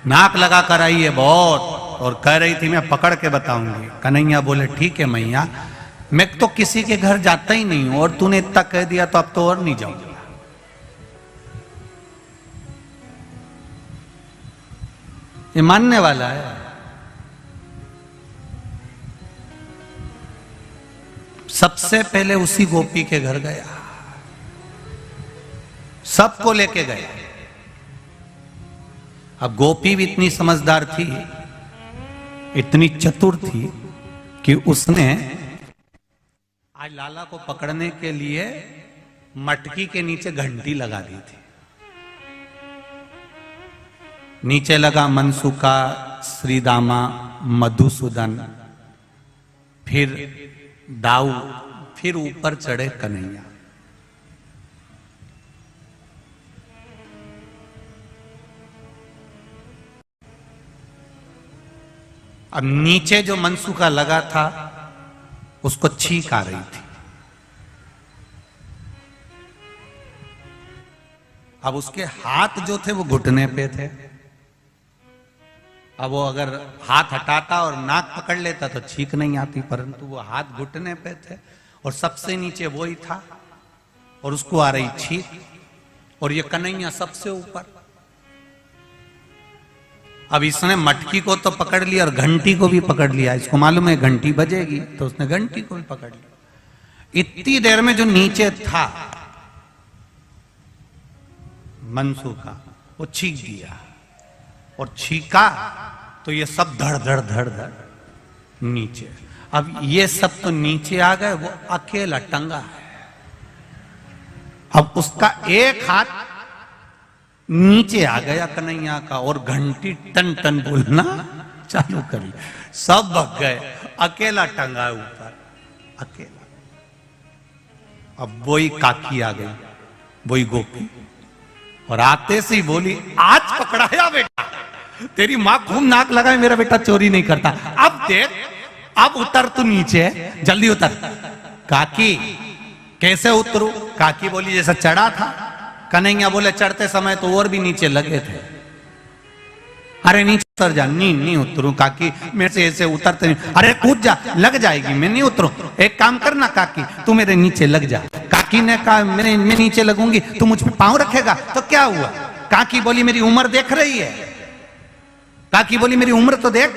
[SPEAKER 1] नाक लगा कर आई है बहुत, और कह रही थी मैं पकड़ के बताऊंगी। कन्हैया बोले ठीक है मैया, मैं तो किसी के घर जाता ही नहीं हूं और तूने इतना कह दिया तो अब तो और नहीं जाऊंगा। ये मानने वाला है। सबसे पहले उसी गोपी के घर गया, सबको लेके गया। अब गोपी भी इतनी समझदार थी, इतनी चतुर थी कि उसने आज लाला को पकड़ने के लिए मटकी के नीचे घंटी लगा दी थी। नीचे लगा मनसुका, श्रीदामा, मधुसूदन, फिर दाऊ, फिर ऊपर चढ़े कन्हैया। अब नीचे जो मनसुका लगा था उसको छींक आ रही थी। अब उसके हाथ जो थे वो घुटने पे थे। अब वो अगर हाथ हटाता और नाक पकड़ लेता तो छींक नहीं आती, परंतु वो हाथ घुटने पे थे और सबसे नीचे वो ही था और उसको आ रही छींक, और ये कन्हैया सबसे ऊपर। अब इसने मटकी को तो पकड़ लिया और घंटी को भी पकड़ लिया, इसको मालूम है घंटी बजेगी, तो उसने घंटी को भी पकड़ लिया। इतनी देर में जो नीचे था मनसुका, वो छींक दिया, और छींका तो ये सब धड़ धड़ धड़ धड़ नीचे। अब ये सब तो नीचे आ गए, वो अकेला टंगा है। अब उसका एक हाथ नीचे आ गया कन्हैया का, और घंटी टन टन बोलना चालू करी। सब भग गए, अकेला टंगा ऊपर, अकेला। अब वही काकी आ गई, वही गोपी, और आते से ही बोली, आज पकड़ाया बेटा, तेरी मां खूब नाक लगाए, मेरा बेटा चोरी नहीं करता। अब देख, अब उतर तू नीचे, जल्दी उतर। काकी कैसे उतरू? काकी बोली जैसा चढ़ा था। कन्हैया बोले चढ़ते समय तो और भी नीचे लगे थे। अरे नीचे उतर जा। नहीं उतरू काकी, मेरे से ऐसे उतरते नहीं। अरे कूद जा, लग जाएगी, मैं नहीं उतरू। एक काम करना काकी, तू मेरे नीचे लग जा। काकी ने कहा मैं नीचे लगूंगी, तू मुझ पे पांव रखेगा तो क्या हुआ? काकी बोली मेरी उम्र देख रही है? काकी बोली मेरी उम्र तो देख,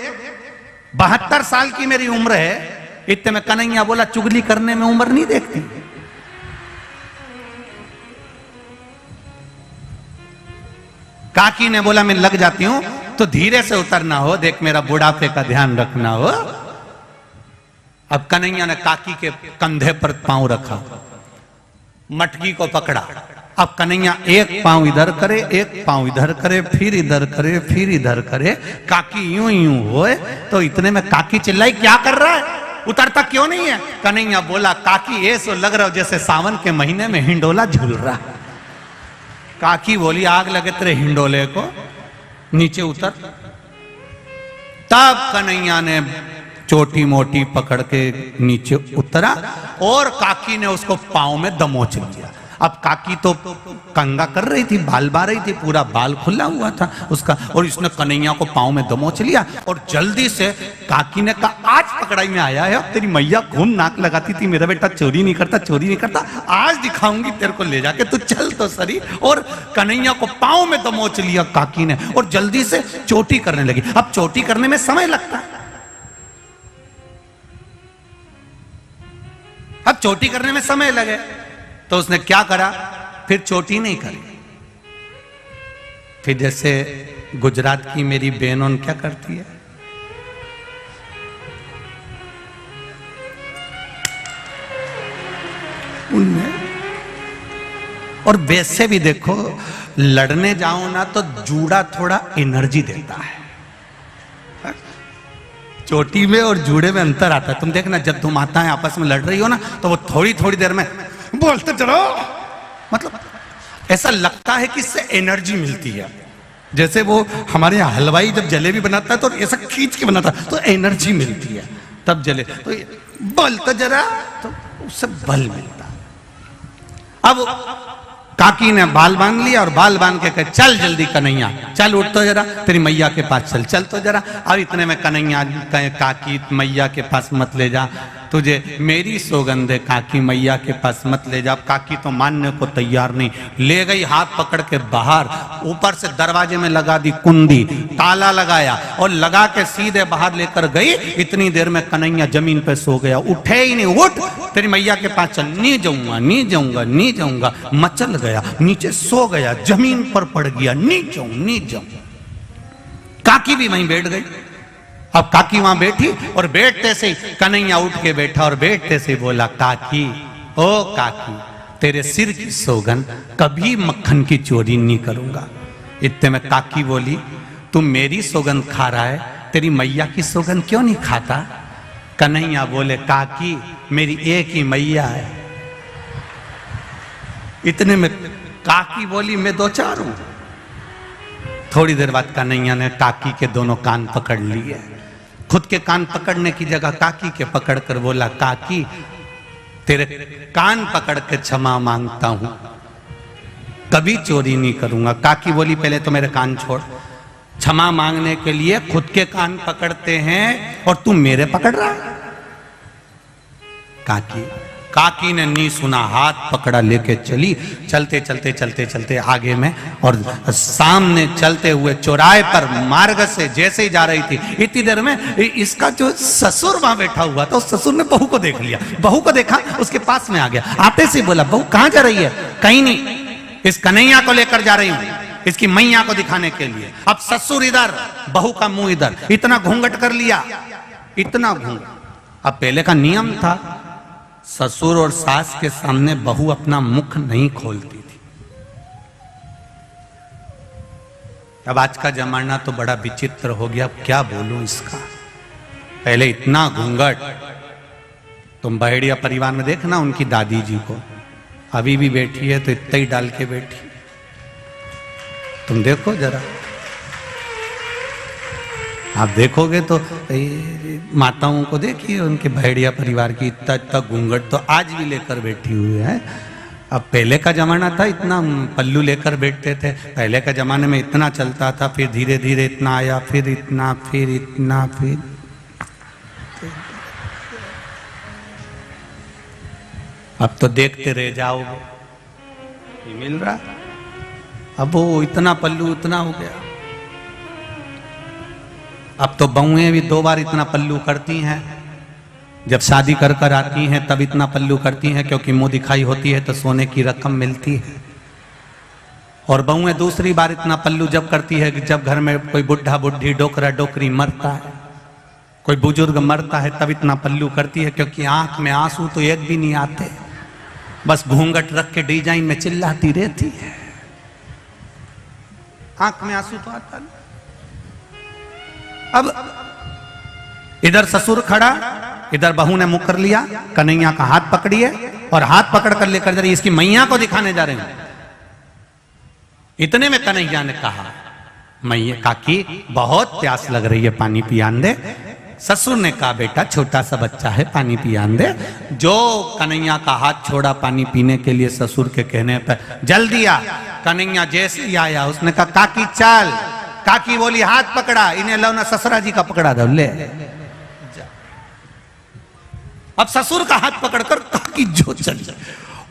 [SPEAKER 1] 72 साल की मेरी उम्र है। इतने में कन्हैया बोला चुगली करने में उम्र नहीं देखती। काकी ने बोला मैं लग जाती हूं, तो धीरे से उतरना हो, देख मेरा बुढ़ापे का ध्यान रखना हो। अब कन्हैया ने काकी के कंधे पर पांव रखा, मटकी को पकड़ा। अब कन्हैया एक पांव इधर करे, एक पांव इधर करे, फिर इधर करे, फिर इधर करे। काकी यूं यूं होए, तो इतने में काकी चिल्लाई क्या कर रहा है, उतरता क्यों नहीं है? कन्हैया बोला काकी ऐसो लग रहा हो जैसे सावन के महीने में हिंडोला झूल रहा। काकी बोली आग लगे तेरे हिंडोले को, नीचे उतर। तब कन्हैया ने छोटी मोटी पकड़ के नीचे उतरा, और काकी ने उसको पांव में दमोच लिया। अब काकी तो कंगा कर रही थी, बाल बा रही थी, पूरा बाल खुला हुआ था उसका, और इसने कन्हैया को पांव में दमोच लिया। और जल्दी से काकी ने कहा आज पकड़ाई में आया है, तेरी मैया खूब नाक लगाती थी, मेरा बेटा चोरी नहीं करता, चोरी नहीं करता, आज दिखाऊंगी तेरे को, ले जाके तू चल तो सरी। और कन्हैया को पांव में दमोच लिया काकी ने, और जल्दी से चोटी करने लगी। अब चोटी करने में समय लगता है, अब चोटी करने में समय लगे, तो उसने क्या करा, फिर चोटी नहीं करी। फिर जैसे गुजरात की मेरी बहनों क्या करती है, उनमें, और वैसे भी देखो लड़ने जाओ ना तो जूड़ा थोड़ा एनर्जी देता है। चोटी में और जूड़े में अंतर आता है। तुम देखना जब तुम माताएं आपस में लड़ रही हो ना, तो वो थोड़ी थोड़ी देर में बोलते चलो, मतलब ऐसा लगता है कि इससे एनर्जी मिलती है। जैसे वो हमारे यहाँ हलवाई जब जलेबी बनाता है तो ऐसा खींच के बनाता है, तो एनर्जी मिलती है तब जले, तो बल तो जरा, तो उससे बल मिलता है। अब काकी ने बाल बांध लिया, और बाल बांध के कहे चल जल्दी कन्हैया, चल उठ तो जरा, तेरी मैया के पास चल, चल तो जरा। अब इतने में कन्हैया कहे काकी मैया के पास मत ले जा, तुझे मेरी सौगंध है, काकी मैया के पास मत ले जा। काकी तो मानने को तैयार नहीं, ले गई हाथ पकड़ के बाहर, ऊपर से दरवाजे में लगा दी कुंडी, ताला लगाया और लगा के सीधे बाहर लेकर गई। इतनी देर में कन्हैया जमीन पे सो गया, उठे ही नहीं। उठ, तेरी मैया के पास चल। नहीं जाऊंगा, नहीं जाऊंगा, नहीं जाऊंगा। मचल गया, नीचे सो गया, जमीन पर पड़ गया, नहीं जाऊं, नहीं जाऊं। काकी भी वहीं बैठ गई। अब काकी वहां बैठी, और बैठते से कन्हैया उठ के बैठा, और बैठते से बोला काकी, ओ काकी, तेरे सिर की सौगंध, कभी मक्खन की चोरी नहीं करूंगा। इतने में काकी बोली तू मेरी सौगंध खा रहा है, तेरी मैया की सौगंध क्यों नहीं खाता? कन्हैया बोले, काकी मेरी एक ही मैया है। इतने में काकी बोली, मैं दो चार हूं। थोड़ी देर बाद कन्हैया ने काकी के दोनों कान पकड़ लिए। खुद के कान पकड़ने की जगह काकी के पकड़कर बोला, काकी तेरे कान पकड़ के क्षमा मांगता हूं, कभी चोरी नहीं करूंगा। काकी बोली, पहले तो मेरे कान छोड़। क्षमा मांगने के लिए खुद के कान पकड़ते हैं और तू मेरे पकड़ रहा है? काकी ने नहीं सुना, हाथ पकड़ा, लेके चली। चलते चलते चलते चलते आगे में और सामने चलते हुए चौराहे पर मार्ग से जैसे ही जा रही थी, इतनी देर में इसका जो ससुर वहां बैठा हुआ था, उस ससुर ने बहू को देख लिया। बहू को देखा, उसके पास में आ गया। आते से बोला, बहू कहां जा रही है? कहीं नहीं, इस कन्हैया को लेकर जा रही हूं, इसकी मैया को दिखाने के लिए। अब ससुर इधर, बहू का मुंह इधर, इतना घूंघट कर लिया, इतना घूंघट। अब पहले का नियम था, ससुर और सास के सामने बहू अपना मुख नहीं खोलती थी। अब आज का जमाना तो बड़ा विचित्र हो गया, अब क्या बोलूं इसका। पहले इतना घूंघट। तुम बहेड़िया परिवार में देखना उनकी दादी जी को, अभी भी बैठी है तो इतना ही डाल के बैठी। तुम देखो जरा, आप देखोगे तो माताओं को देखिए, उनके भेड़िया परिवार की इतना इतना घूंघट तो आज भी लेकर बैठी हुई है। अब पहले का जमाना था, इतना पल्लू लेकर बैठते थे। पहले का जमाने में इतना चलता था, फिर धीरे धीरे इतना आया, फिर इतना, फिर इतना, फिर अब तो देखते रह जाओगे, नहीं मिल रहा। अब वो इतना पल्लू उतना हो गया। अब तो बहुएं भी 2 बार इतना पल्लू करती हैं। जब शादी कर कर आती हैं तब इतना पल्लू करती हैं, क्योंकि मुंह दिखाई होती है तो सोने की रकम मिलती है। और बहुएं दूसरी बार इतना पल्लू जब करती है कि जब घर में कोई बुढ़ा बुढ़ी डोकरा डोकरी मरता है, कोई बुजुर्ग मरता है, तब इतना पल्लू करती है, क्योंकि आंख में आंसू तो एक भी नहीं आते, बस घूंघट रख के डिजाइन में चिल्लाती रहती है। आंख में आंसू तो आता नहीं। अब इधर ससुर खड़ा, इधर बहू ने मुंह कर लिया, कन्हैया का हाथ पकड़िए और हाथ पकड़ कर लेकर जा रही, इसकी मैया को दिखाने जा रहे हैं। इतने में कन्हैया ने कहा, मैया काकी बहुत प्यास लग रही है, पानी पियान दे। ससुर ने कहा, बेटा छोटा सा बच्चा है, पानी पियान दे। जो कन्हैया का हाथ छोड़ा पानी पीने के लिए ससुर के कहने पर, जल्दी आ। कन्हैया जैसे ही आया, उसने कहा, काकी चल। काकी बोली, हाथ पकड़ा, इन्हें लो ना ससुरा जी का पकड़ा दो, ले। अब ससुर का हाथ पकड़कर काकी जो चल जाए,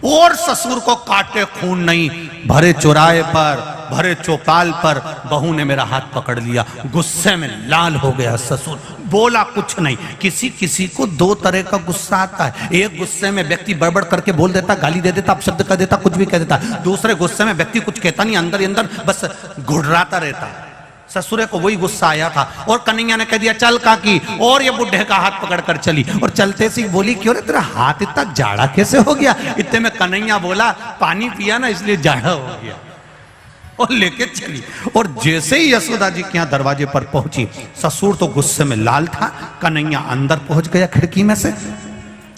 [SPEAKER 1] और ससुर को काटे खून नहीं, भरे चौराहे पर, भरे चौपाल पर बहू ने मेरा हाथ पकड़ लिया। गुस्से में लाल हो गया ससुर, बोला कुछ नहीं। किसी किसी को 2 तरह का गुस्सा आता है। एक गुस्से में व्यक्ति बड़बड़ करके बोल देता, गाली दे देता, अपशब्द कर देता, कुछ भी कह देता। दूसरे गुस्से में व्यक्ति कुछ कहता नहीं, अंदर ही अंदर बस घुड़राता रहता। ससुरे को वही गुस्सा आया था और कन्हैया ने कह दिया, चल काकी, और ये बुढ़े का हाथ पकड़कर चली। और चलते सी बोली, क्यों रे तेरा हाथ इतना जाड़ा कैसे हो गया? इतने में कन्हैया बोला, पानी पिया ना इसलिए जाड़ा हो गया, और लेके चली। और जैसे ही यशोदा जी के यहाँ दरवाजे पर पहुंची, ससुर तो गुस्से में लाल था, कन्हैया अंदर पहुंच गया खिड़की में से।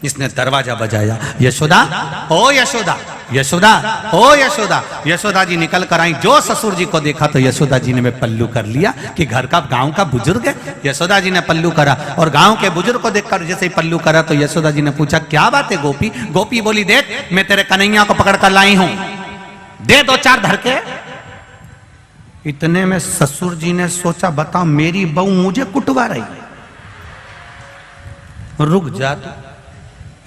[SPEAKER 1] इसने दरवाजा बजाया, यशोदा, ओ यशोदा, यशोदा, ओ यशोदा। यशोदा जी निकल कर आई। जो ससुर जी को देखा तो यशोदा जी ने मैं पल्लू कर लिया कि घर का गांव का बुजुर्ग है। यशोदा जी ने पल्लू करा और गांव के बुजुर्ग को देखकर जैसे ही पल्लू करा तो यशोदा जी ने पूछा, क्या बात है गोपी? गोपी बोली, देख मैं तेरे कन्हैया को पकड़ कर लाई हूं, दे 2-4 धरके। इतने में ससुर जी ने सोचा, बताओ मेरी बहू मुझे कुटवा रही, रुक जा तू।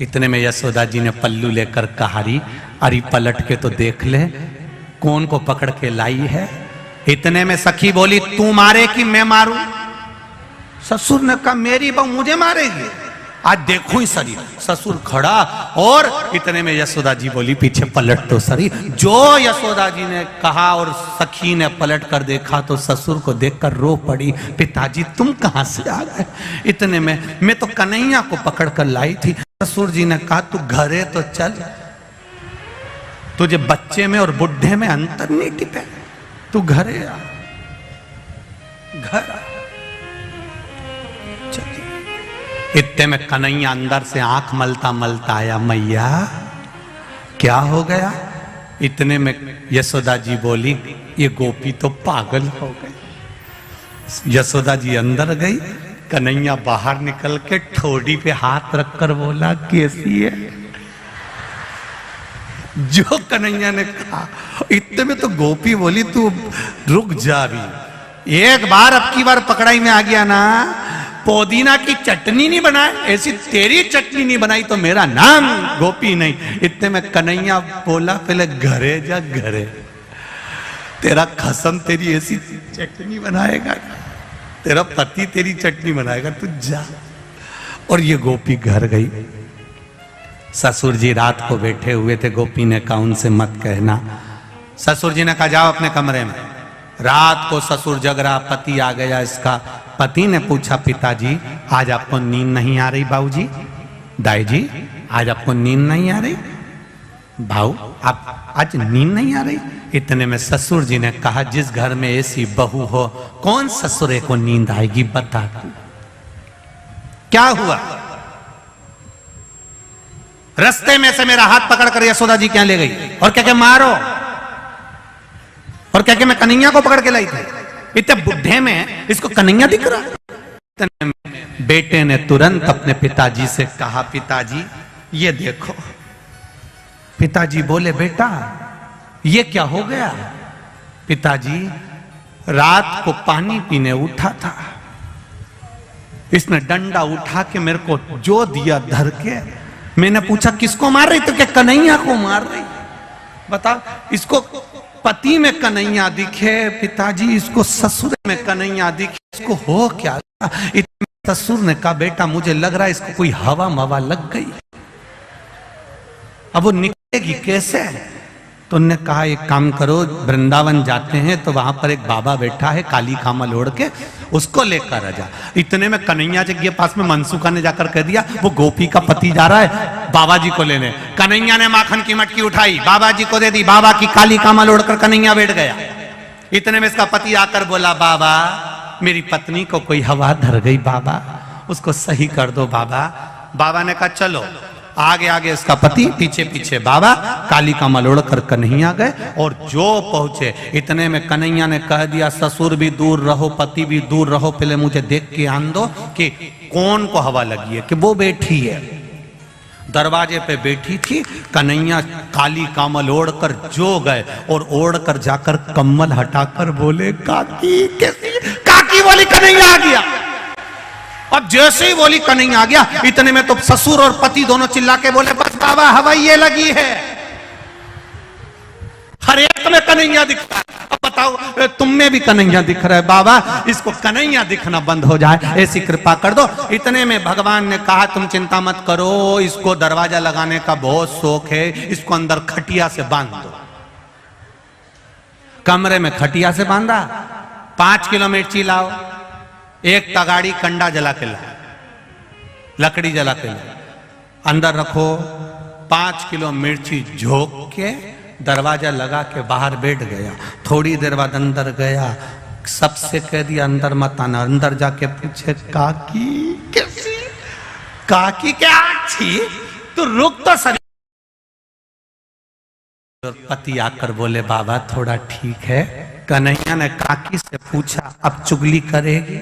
[SPEAKER 1] इतने में यशोदा जी ने पल्लू लेकर कहारी, अरे पलट के तो देख ले कौन को पकड़ के लाई है। इतने में सखी बोली, तू मारे कि मैं मारूं? ससुर ने कहा, मेरी बहू मुझे मारेगी, आज देखो ही सरी। ससुर खड़ा और इतने में यशोदा जी बोली, पीछे पलट तो सरी। जो यशोदा जी ने कहा और सखी ने पलट कर देखा तो ससुर को देखकर रो पड़ी, पिताजी तुम कहां से आ गए? इतने में मैं तो कन्हैया को पकड़ कर लाई थी। ससुर जी ने कहा, तू घरे तो चल, तुझे बच्चे में और बुढ़े में अंतर नहीं टिपे, तू घरे आ। घर चलिए। इतने में कन्हैया अंदर से आंख मलता मलता आया, मैया क्या हो गया? इतने में यशोदा जी बोली, ये गोपी तो पागल हो गई। यशोदा जी अंदर गई, कन्हैया बाहर निकल के ठोड़ी पे हाथ रखकर बोला, कैसी है? जो कन्हैया ने कहा, इतने में तो गोपी बोली, तू रुक जा रही, एक बार अब की बार पकड़ाई में आ गया ना, पुदीना की चटनी नहीं बनाए, ऐसी तेरी चटनी नहीं बनाई तो मेरा नाम गोपी नहीं। इतने में कन्हैया बोला, पहले घरे जा घरे, तेरा खसम तेरी ऐसी चटनी बनाएगा, तेरा पति तेरी चटनी बनाएगा, तू जा। और ये गोपी घर गई। ससुर जी रात को बैठे हुए थे, गोपी ने कहा उनसे मत कहना। ससुर जी ने कहा जाओ अपने कमरे में। रात को ससुर जग रहा, पति आ गया इसका। पति ने पूछा, पिताजी आज आपको नींद नहीं आ रही? बाबूजी, दाई जी आज आपको नींद नहीं आ रही? भाऊ आप आज नींद नहीं आ रही? इतने में ससुर जी ने कहा, जिस घर में ऐसी बहू हो, कौन ससुरे को नींद आएगी? बता क्या हुआ? रास्ते में से मेरा हाथ पकड़कर यशोदा जी क्या ले गई और क्या क्या मारो, और क्या क्या मैं कन्हैया को पकड़ के लाई थी। इतने बुढ़े में इसको कन्हैया दिख रहा। बेटे ने तुरंत अपने पिताजी से कहा, पिताजी ये देखो। पिताजी बोले, बेटा ये क्या हो गया? पिताजी रात को पानी पीने उठा था, इसने डंडा उठा के मेरे को जो दिया धर के। मैंने पूछा किसको मार रही? तो क्या कन्हैया को मार रही? बता, इसको पति में कन्हैया दिखे, पिताजी इसको ससुर में कन्हैया दिखे, इसको हो क्या? ससुर ने कहा, बेटा मुझे लग रहा है इसको कोई हवा मवा लग गई, अब वो निकलेगी कैसे? तो उन्होंने कहा एक काम करो, वृंदावन जाते हैं तो वहां पर एक बाबा बैठा है काली कामल ओढ़ के, उसको लेकर आ जा। इतने में कन्हैया जी के पास में मनसुखा ने जाकर कह दिया, वो गोपी का पति जा रहा है बाबा जी को लेने। कन्हैया ने माखन की मटकी उठाई, बाबा जी को दे दी, बाबा की काली कामल ओढ़कर कन्हैया बैठ गया। इतने में इसका पति आकर बोला, बाबा मेरी पत्नी को कोई हवा धर गई, बाबा उसको सही कर दो बाबा। बाबा ने कहा चलो। आगे आगे इसका पति, पीछे पीछे बाबा, काली कमल ओढ़कर कन्हैया गए। और जो पहुंचे, इतने में कन्हैया ने कह दिया, ससुर भी दूर रहो, पति भी दूर रहो, पहले मुझे देख के आन दो कि कौन को हवा लगी है। कि वो बैठी है, दरवाजे पे बैठी थी। कन्हैया काली कमल ओढ़कर जो गए और ओढ़कर जाकर कम्बल हटाकर बोले, काकी कैसी? काकी बोली, कन्हैया आ गया। अब जैसे ही बोली कन्हैया आ गया, इतने में तो ससुर और पति दोनों चिल्ला के बोले, बस बाबा हवा ये लगी है। हर एक में कन्हैया दिख रहा है। अब बताओ तुम में भी कन्हैया दिख रहा है, बाबा इसको कन्हैया दिखना बंद हो जाए, ऐसी कृपा कर दो। इतने में भगवान ने कहा, तुम चिंता मत करो, इसको दरवाजा लगाने का बहुत शौक है, इसको अंदर खटिया से बांध दो। कमरे में खटिया से बांधा, 5 किलो मिर्ची लाओ, एक तगाड़ी कंडा जला के लाओ, लकड़ी जला के लाओ, अंदर रखो। 5 किलो मिर्ची झोंक के दरवाजा लगा के बाहर बैठ गया। थोड़ी देर बाद अंदर गया, सबसे कह दिया अंदर मत आना। अंदर जाके पूछे, काकी कैसी? काकी क्या अच्छी? तो रुक तो सही। पति आकर बोले, बाबा थोड़ा ठीक है। कन्हैया ने काकी से पूछा, अब चुगली करेगी?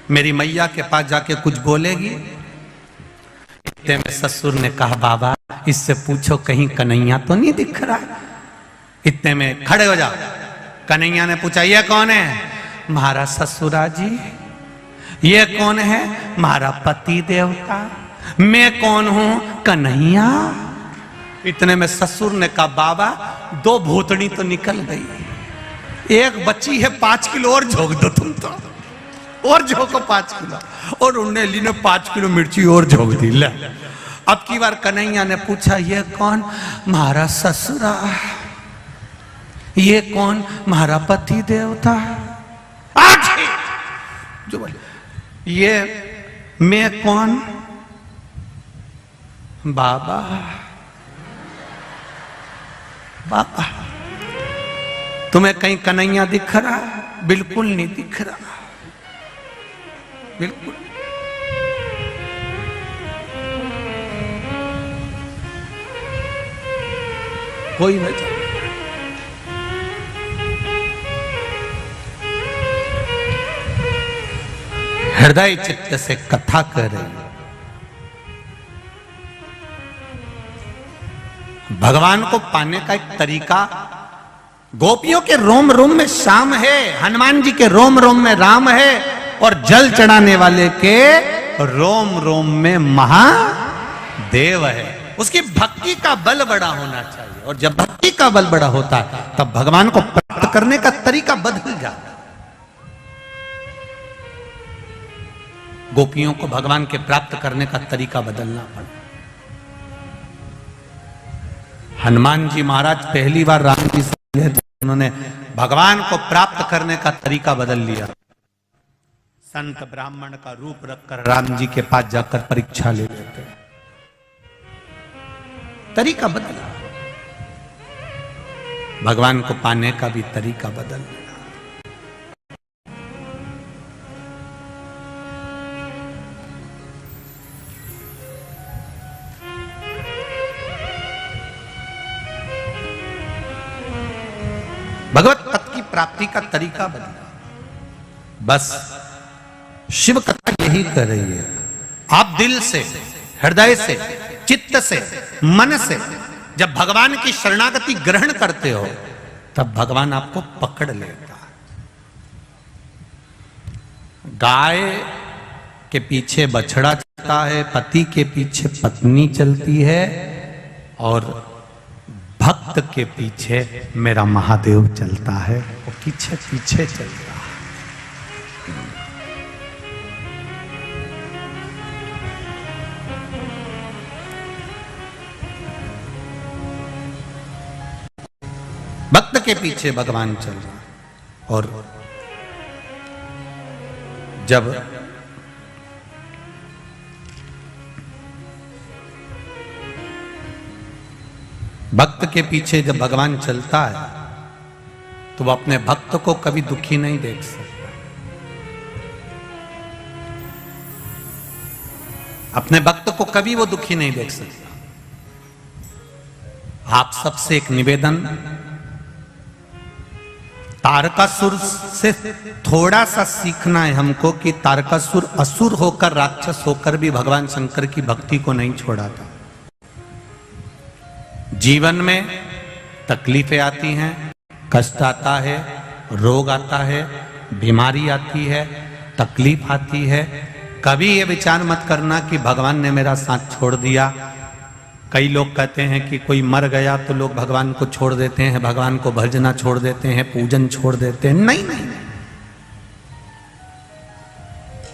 [SPEAKER 1] मेरी मैया के पास जाके कुछ बोलेगी? इतने में ससुर ने कहा, बाबा इससे पूछो कहीं कन्हैया तो नहीं दिख रहा है। इतने में खड़े हो जाओ। कन्हैया ने पूछा, ये कौन है? महाराज ससुरा जी। ये कौन है? महारा पति देवता। मैं कौन हूं? कन्हैया। इतने में ससुर ने कहा, बाबा 2 भूतनी तो निकल गई, एक बच्ची है, 5 किलो और झोंक दो तुम तो, और झोंको 5 किलो। और उन्होंने ली ने 5 किलो मिर्ची और झोंक दी। ले अब की बार कन्हैया ने पूछा, ये कौन? महाराज ससुरा। ये कौन? महारा पति देवता। जो बोले, ये मैं कौन? बाबा। बाबा तुम्हें कहीं कन्हैया दिख रहा है? बिल्कुल नहीं दिख रहा, बिल्कुल। कोई नजर, हृदय चित्त से कथा कर रही है। भगवान को पाने का एक तरीका, गोपियों के रोम रोम में श्याम है, हनुमान जी के रोम रोम में राम है, और जल चढ़ाने वाले के रोम रोम में महादेव है। उसकी भक्ति का बल बड़ा होना चाहिए, और जब भक्ति का बल बड़ा होता है तब भगवान को प्राप्त करने का तरीका बदल जाता है। गोपियों को भगवान के प्राप्त करने का तरीका बदलना पड़ा। हनुमान जी महाराज पहली बार राम जी से मिले थे, उन्होंने भगवान को प्राप्त करने का तरीका बदल लिया। संत ब्राह्मण का रूप रखकर राम जी के पास जाकर परीक्षा ले लेते, तरीका बदला। भगवान को पाने का भी तरीका बदल गया। भगवत पद की प्राप्ति का तरीका बदला। बस शिव कथा यही कर रही है। आप दिल से, हृदय से, चित्त से, मन से जब भगवान की शरणागति ग्रहण करते हो तब भगवान आपको पकड़ लेता है। गाय के पीछे बछड़ा चलता है, पति के पीछे पत्नी चलती है, और भक्त के पीछे मेरा महादेव चलता है, वो पीछे पीछे चलता है। भक्त के पीछे भगवान चल रहा है। और जब भक्त के पीछे जब भगवान चलता है तो वो अपने भक्त को कभी दुखी नहीं देख सकता। अपने भक्त को कभी वो दुखी नहीं देख सकता। आप सबसे एक निवेदन, तारकासुर से थोड़ा सा सीखना है हमको कि तारकासुर असुर होकर, राक्षस होकर भी भगवान शंकर की भक्ति को नहीं छोड़ा था। जीवन में तकलीफें आती हैं, कष्ट आता है, रोग आता है, बीमारी आती है, तकलीफ आती है। कभी ये विचार मत करना कि भगवान ने मेरा साथ छोड़ दिया। कई लोग कहते हैं कि कोई मर गया तो लोग भगवान को छोड़ देते हैं, भगवान को भजना छोड़ देते हैं, पूजन छोड़ देते हैं। नहीं नहीं,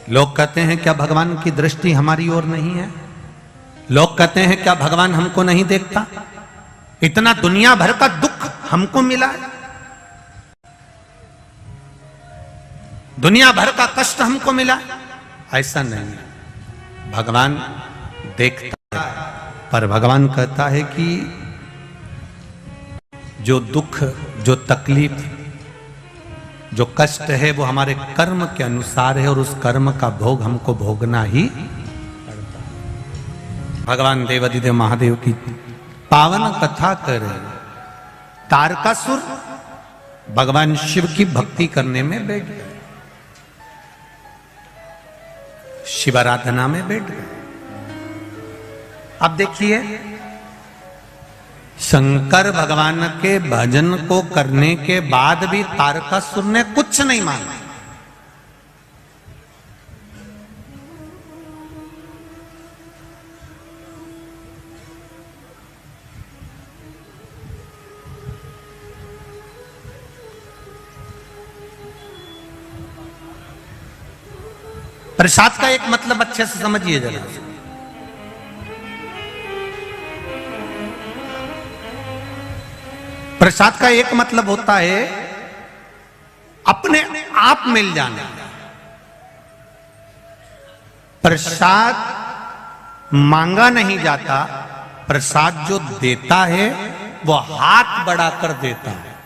[SPEAKER 1] लोग कहते हैं क्या भगवान की दृष्टि हमारी ओर नहीं है? लोग कहते हैं क्या भगवान हमको नहीं देखता? इतना दुनिया भर का दुख हमको मिला है, दुनिया भर का कष्ट हमको मिला है। ऐसा नहीं है, भगवान देखता है, पर भगवान कहता है कि जो दुख, जो तकलीफ, जो कष्ट है वो हमारे कर्म के अनुसार है, और उस कर्म का भोग हमको भोगना ही पड़ता है। भगवान देवाधिदेव महादेव की पावन कथा करे। तारकासुर भगवान शिव की भक्ति करने में बैठ गए, शिवाराधना में बैठ गए। अब देखिए, शंकर भगवान के भजन को करने के बाद भी तारकासुर ने कुछ नहीं माना। प्रसाद का एक मतलब अच्छे से समझिए जरा। प्रसाद का एक मतलब होता है अपने आप मिल जाना। प्रसाद मांगा नहीं जाता, प्रसाद जो देता है वो हाथ बढ़ाकर देता है।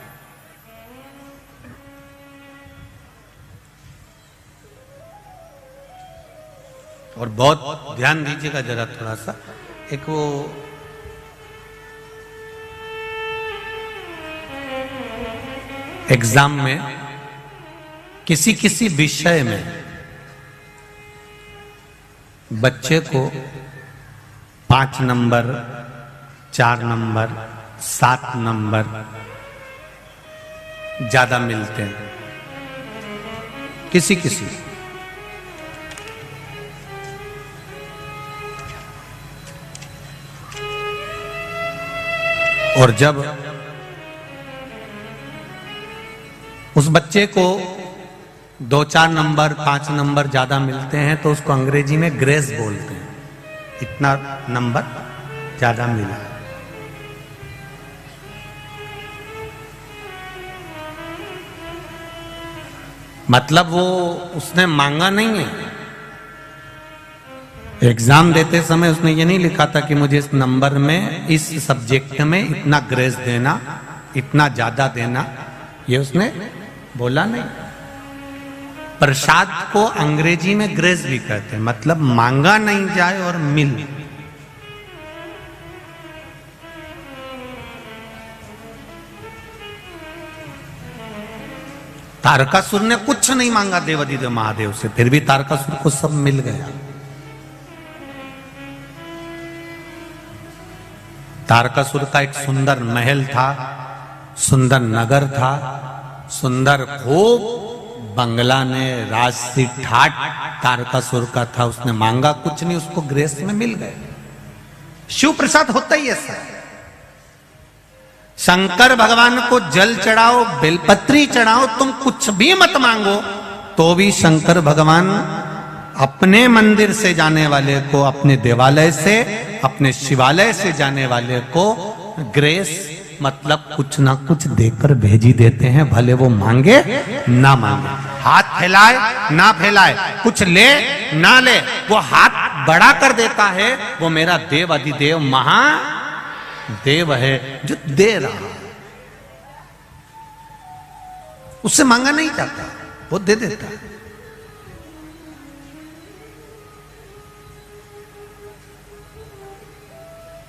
[SPEAKER 1] और बहुत ध्यान दीजिएगा जरा थोड़ा सा। एक वो एग्जाम में किसी किसी विषय में बच्चे को 5 नंबर, 4 नंबर, 7 नंबर ज्यादा मिलते हैं, किसी किसी। और जब उस बच्चे को 2-4 नंबर, 5 नंबर ज्यादा मिलते हैं तो उसको अंग्रेजी में ग्रेस बोलते हैं, इतना नंबर ज्यादा मिला। मतलब वो उसने मांगा नहीं है। एग्जाम देते समय उसने ये नहीं लिखा था कि मुझे इस नंबर में, इस सब्जेक्ट में इतना ग्रेस देना, इतना ज्यादा देना, ये उसने बोला नहीं। प्रसाद को अंग्रेजी में ग्रेस भी कहते हैं, मतलब मांगा नहीं जाए और मिल। तारकासुर ने कुछ नहीं मांगा देवादिदेव महादेव से, फिर भी तारकासुर को सब मिल गया। तारकासुर का एक सुंदर महल था, सुंदर नगर था, सुंदर खूब बंगला ने राजसी ठाट तारकासुर का था। उसने मांगा कुछ नहीं, उसको ग्रेस में मिल गए। शिव प्रसाद होता ही ऐसा है। शंकर भगवान को जल चढ़ाओ, बेलपत्री चढ़ाओ, तुम कुछ भी मत मांगो तो भी शंकर भगवान अपने मंदिर से जाने वाले को, अपने देवालय से, अपने शिवालय से जाने वाले को ग्रेस मतलब कुछ ना कुछ देकर भेज ही देते हैं, भले वो मांगे ना मांगे। हाथ फैलाए ना फैलाए, कुछ ले ना ले, वो हाथ बड़ा कर देता है। वो मेरा देव अधिदेव महादेव है जो दे रहा, उससे मांगा नहीं जाता, वो दे देता है।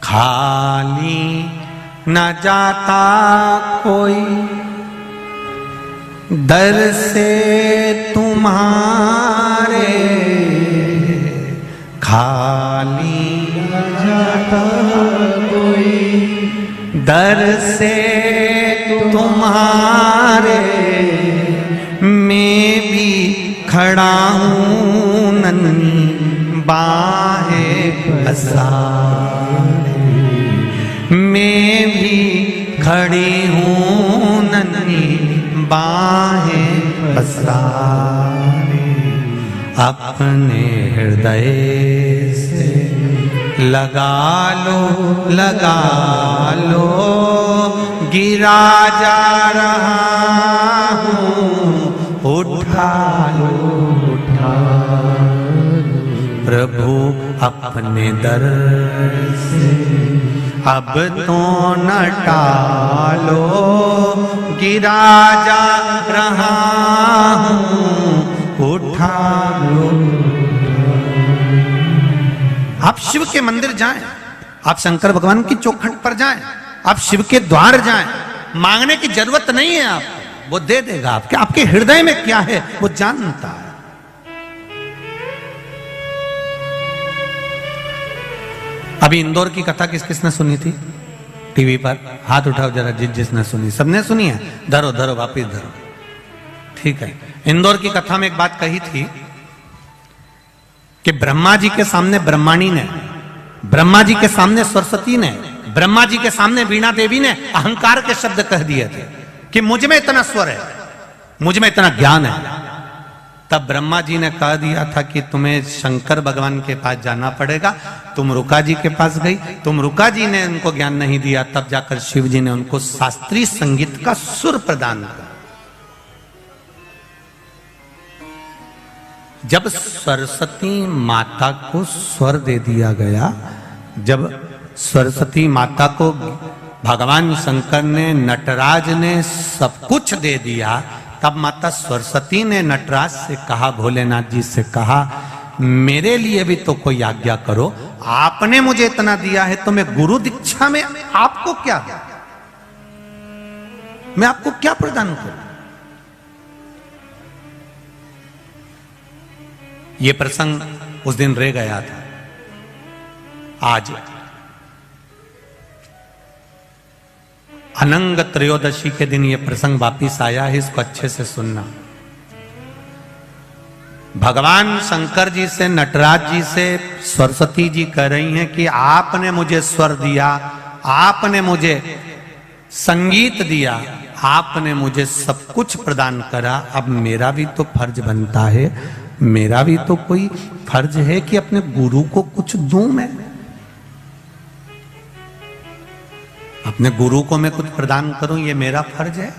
[SPEAKER 1] खाली न जाता कोई दर से तुम्हारे, खाली न जाता कोई दर से तुम्हारे, मैं भी खड़ा हूँ नन्ही बाहें पसारे, मैं भी खड़ी हूँ नन्ही बाहें पसारे, अपने हृदय से लगा लो, गिरा जा रहा हूँ, उठा लो, प्रभु अपने दर से अब तो न टालो, गिरा जा रहा हूँ, उठा लो। आप शिव के मंदिर जाएं, आप शंकर भगवान की चौखट पर जाएं, आप शिव के द्वार जाएं, मांगने की जरूरत नहीं है आपको, वो दे देगा। आपके हृदय में क्या है वो जानता है। अभी इंदौर की कथा किस किसने सुनी थी टीवी पर? हाथ उठाओ जरा, जिसने सुनी। सबने सुनी है? धरो धरो, वापिस धरो। ठीक है। इंदौर की कथा में एक बात कही थी कि ब्रह्मा जी के सामने ब्रह्माणी ने, ब्रह्मा जी के सामने सरस्वती ने, ब्रह्मा जी के सामने वीणा देवी ने अहंकार के शब्द कह दिए थे कि मुझ में इतना स्वर है, मुझ में इतना ज्ञान है। तब ब्रह्मा जी ने कह दिया था कि तुम्हें शंकर भगवान के पास जाना पड़ेगा। तुम रुका जी के पास गई, तुम रुका जी ने उनको ज्ञान नहीं दिया, तब जाकर शिव जी ने उनको शास्त्रीय संगीत का सुर प्रदान किया। जब सरस्वती माता को स्वर दे दिया गया, जब सरस्वती माता को भगवान शंकर ने, नटराज ने सब कुछ दे दिया, तब माता सरस्वती ने नटराज से कहा, भोलेनाथ जी से कहा मेरे लिए भी तो कोई आज्ञा करो। आपने मुझे इतना दिया है तो मैं गुरु दीक्षा में आपको क्या, मैं आपको क्या प्रदान करूं? यह प्रसंग उस दिन रह गया था। आज अनंग त्रयोदशी के दिन यह प्रसंग वापिस आया है, इसको अच्छे से सुनना। भगवान शंकर जी से, नटराज जी से सरस्वती जी कह रही हैं कि आपने मुझे स्वर दिया, आपने मुझे संगीत दिया, आपने मुझे सब कुछ प्रदान करा। अब मेरा भी तो फर्ज बनता है, मेरा भी तो कोई फर्ज है कि अपने गुरु को कुछ दूं। मैं अपने गुरु को मैं कुछ प्रदान करूं, ये मेरा फर्ज है।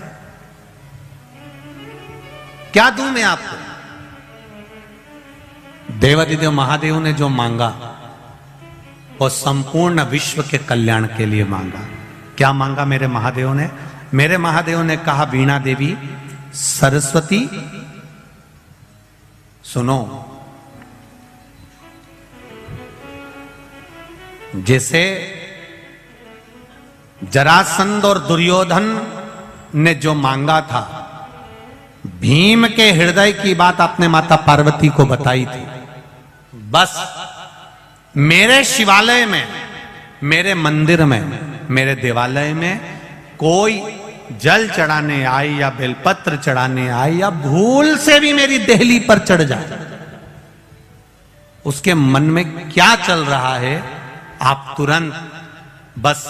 [SPEAKER 1] क्या दूं मैं आपको? देवादिदेव महादेव ने जो मांगा वो संपूर्ण विश्व के कल्याण के लिए मांगा। क्या मांगा मेरे महादेव ने? मेरे महादेव ने कहा, वीणा देवी सरस्वती सुनो, जैसे जरासंध और दुर्योधन ने जो मांगा था, भीम के हृदय की बात आपने माता पार्वती को बताई थी। बस मेरे शिवालय में, मेरे मंदिर में, मेरे देवालय में कोई जल चढ़ाने आए या बेलपत्र चढ़ाने आए या भूल से भी मेरी देहली पर चढ़ जाए, उसके मन में क्या चल रहा है आप तुरंत बस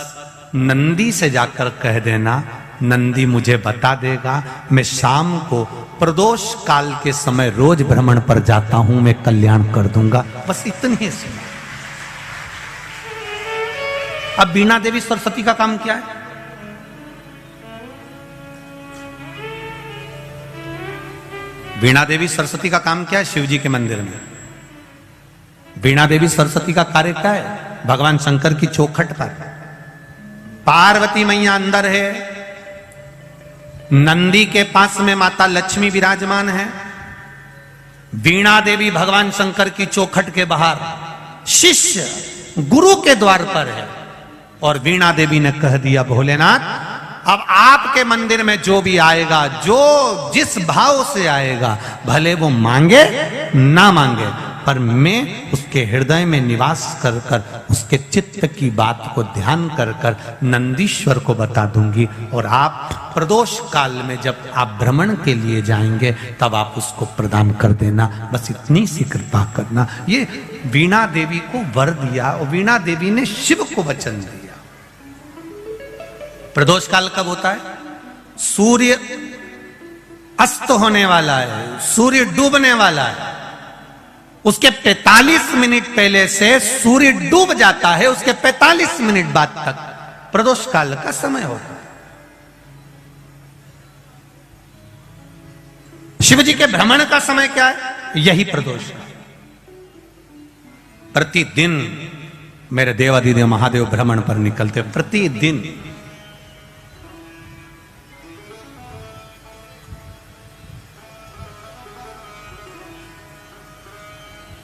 [SPEAKER 1] नंदी से जाकर कह देना, नंदी मुझे बता देगा। मैं शाम को प्रदोष काल के समय रोज भ्रमण पर जाता हूं, मैं कल्याण कर दूंगा। बस इतनी सी। अब वीणा देवी सरस्वती का काम क्या है? वीणा देवी सरस्वती का काम क्या है? शिव जी के मंदिर में वीणा देवी सरस्वती का कार्य क्या है? भगवान शंकर की चौखट पर पार्वती मैया अंदर है, नंदी के पास में माता लक्ष्मी विराजमान है, वीणा देवी भगवान शंकर की चौखट के बाहर शिष्य गुरु के द्वार पर है। और वीणा देवी ने कह दिया, भोलेनाथ अब आपके मंदिर में जो भी आएगा, जो जिस भाव से आएगा, भले वो मांगे ना मांगे, पर मैं उसके हृदय में निवास कर कर उसके चित्त की बात को ध्यान कर कर नंदीश्वर को बता दूंगी। और आप प्रदोष काल में जब आप भ्रमण के लिए जाएंगे तब आप उसको प्रदान कर देना। बस इतनी सी कृपा करना। ये वीणा देवी को वर दिया और वीणा देवी ने शिव को वचन दिया। प्रदोष काल कब होता है? सूर्य अस्त होने वाला है, सूर्य डूबने वाला है, उसके 45 मिनट पहले से सूर्य डूब जाता है, उसके 45 मिनट बाद तक प्रदोष काल का समय होता है। शिव जी के भ्रमण का समय क्या है? यही प्रदोष। प्रतिदिन मेरे देवादिदेव महादेव भ्रमण पर निकलते, प्रतिदिन।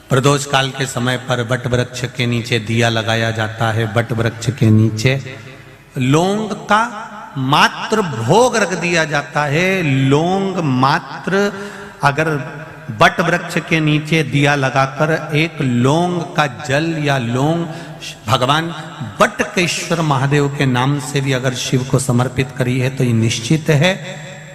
[SPEAKER 1] प्रदोष काल के समय पर वट वृक्ष के नीचे दिया लगाया जाता है। वट वृक्ष के नीचे लौंग का मात्र भोग रख दिया जाता है। लौंग मात्र, अगर वट वृक्ष के नीचे दिया लगाकर एक लौंग का जल या लौंग भगवान वटकेश्वर महादेव के नाम से भी अगर शिव को समर्पित करी है तो ये निश्चित है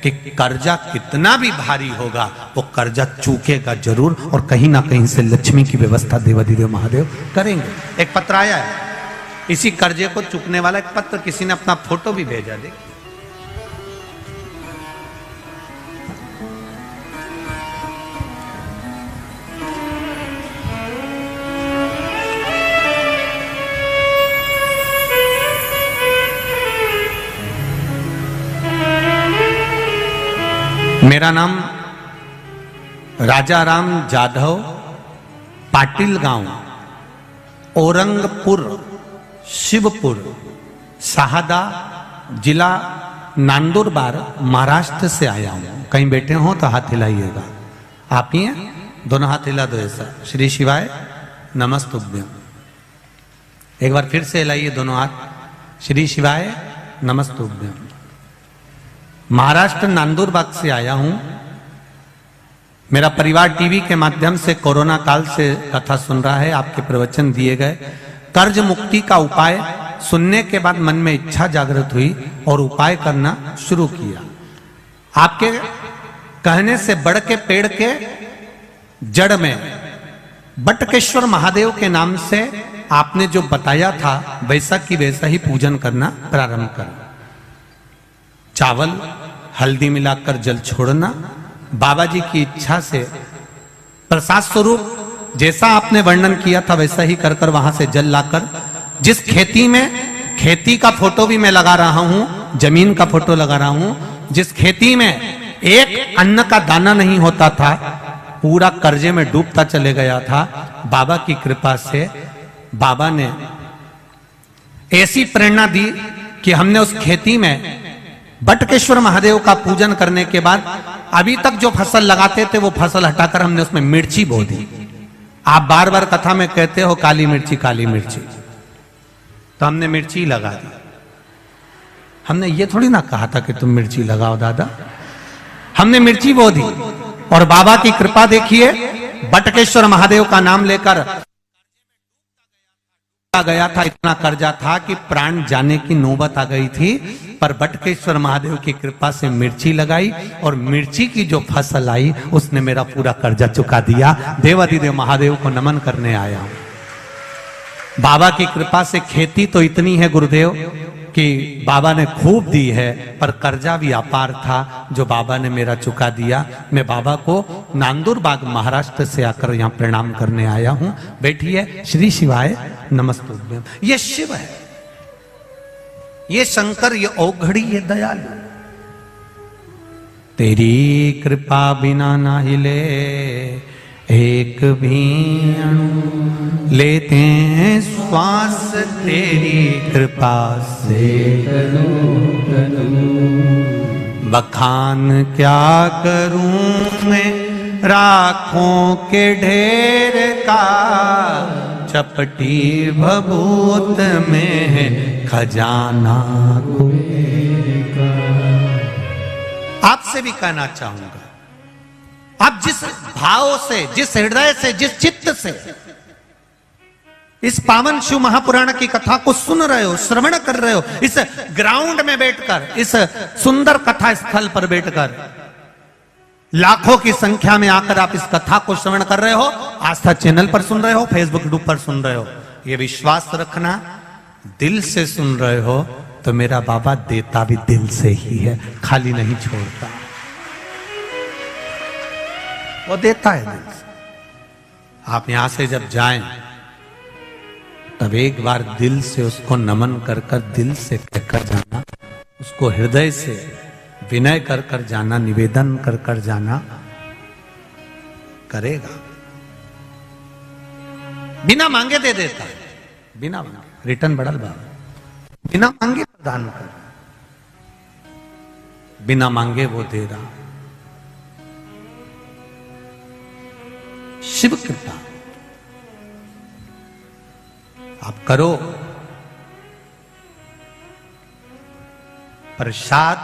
[SPEAKER 1] कि कर्जा कितना भी भारी होगा वो कर्जा चूकेगा जरूर, और कहीं ना कहीं से लक्ष्मी की व्यवस्था देवादिदेव महादेव करेंगे। एक पत्र आया है, इसी कर्जे को चूकने वाला एक पत्र, किसी ने अपना फोटो भी भेजा। देखिए, मेरा नाम राजा राम जाधव, पाटिल गांव, औरंगपुर, शिवपुर, शाहदा, जिला नंदुरबार, महाराष्ट्र से आया हूं। कहीं बैठे हो तो हाथ हिलाइएगा। आप ही हैं? दोनों हाथ हिला दो ऐसा, श्री शिवाय नमस्तुभ्यम। एक बार फिर से हिलाइए दोनों हाथ, श्री शिवाय नमस्तुभ्यम। महाराष्ट्र नांदूरबाग से आया हूं। मेरा परिवार टीवी के माध्यम से कोरोना काल से कथा सुन रहा है। आपके प्रवचन दिए गए कर्ज मुक्ति का उपाय सुनने के बाद मन में इच्छा जागृत हुई और उपाय करना शुरू किया। आपके कहने से बड़ के पेड़ के जड़ में बटकेश्वर महादेव के नाम से आपने जो बताया था वैसा की वैसा ही पूजन करना प्रारंभ करो। चावल हल्दी मिलाकर जल छोड़ना, बाबा जी की इच्छा से प्रसाद स्वरूप जैसा आपने वर्णन किया था वैसा ही कर कर वहां से जल लाकर, जिस खेती में, खेती का फोटो भी मैं लगा रहा हूं, जमीन का फोटो लगा रहा हूं, जिस खेती में एक अन्न का दाना नहीं होता था, पूरा कर्जे में डूबता चले गया था, बाबा की कृपा से बाबा ने ऐसी प्रेरणा दी कि हमने उस खेती में बटकेश्वर महादेव का पूजन करने के बाद अभी तक जो फसल लगाते थे वो फसल हटाकर हमने उसमें मिर्ची बो दी। आप बार बार कथा में कहते हो काली मिर्ची काली मिर्ची, तो हमने मिर्ची लगा दी। हमने ये थोड़ी ना कहा था कि तुम मिर्ची लगाओ दादा, हमने मिर्ची बो दी। और बाबा की कृपा देखिए, बटकेश्वर महादेव का नाम लेकर गया था, इतना कर्जा था कि प्राण जाने की नौबत आ गई थी, पर बटकेश्वर महादेव की कृपा से मिर्ची लगाई और मिर्ची की जो फसल आई उसने मेरा पूरा कर्जा चुका दिया। देवाधिदेव महादेव को नमन करने आया हूं। बाबा की कृपा से खेती तो इतनी है गुरुदेव कि बाबा ने खूब दी है, पर कर्जा भी अपार था जो बाबा ने मेरा चुका दिया। मैं बाबा को नांदूरबाग महाराष्ट्र से आकर यहाँ प्रणाम करने आया हूँ। बैठिए, श्री शिवाय नमस्तुभ्यम। ये शिव है, ये शंकर, ये औघड़ी, ये दयालु। तेरी कृपा बिना ना हिले एक भी अणु, लेते हैं श्वास तेरी कृपा से। बखान क्या करूं मैं राखों के ढेर का, चपटी भभूत में है खजाना कुबेर का। आपसे भी कहना चाहूंगा, आप जिस भाव से, जिस हृदय से, जिस चित्त से इस पावन शिव महापुराण की कथा को सुन रहे हो, श्रवण कर रहे हो, इस ग्राउंड में बैठकर, इस सुंदर कथा स्थल पर बैठकर, लाखों की संख्या में आकर आप इस कथा को श्रवण कर रहे हो, आस्था चैनल पर सुन रहे हो, फेसबुक ग्रुप पर सुन रहे हो, ये विश्वास रखना, दिल से सुन रहे हो तो मेरा बाबा देता भी दिल से ही है, खाली नहीं छोड़ता, वो देता है दिल से। आप यहां से जब जाएं तब एक बार दिल से उसको नमन कर कर, दिल से कहकर जाना, उसको हृदय से विनय कर कर जाना, निवेदन कर कर जाना, करेगा। बिना मांगे दे देता है, बिना मांगे। रिटर्न बढ़ल बाबा, बिना मांगे प्रदान कर, बिना मांगे वो दे रहा। शिव कृपा आप करो। प्रसाद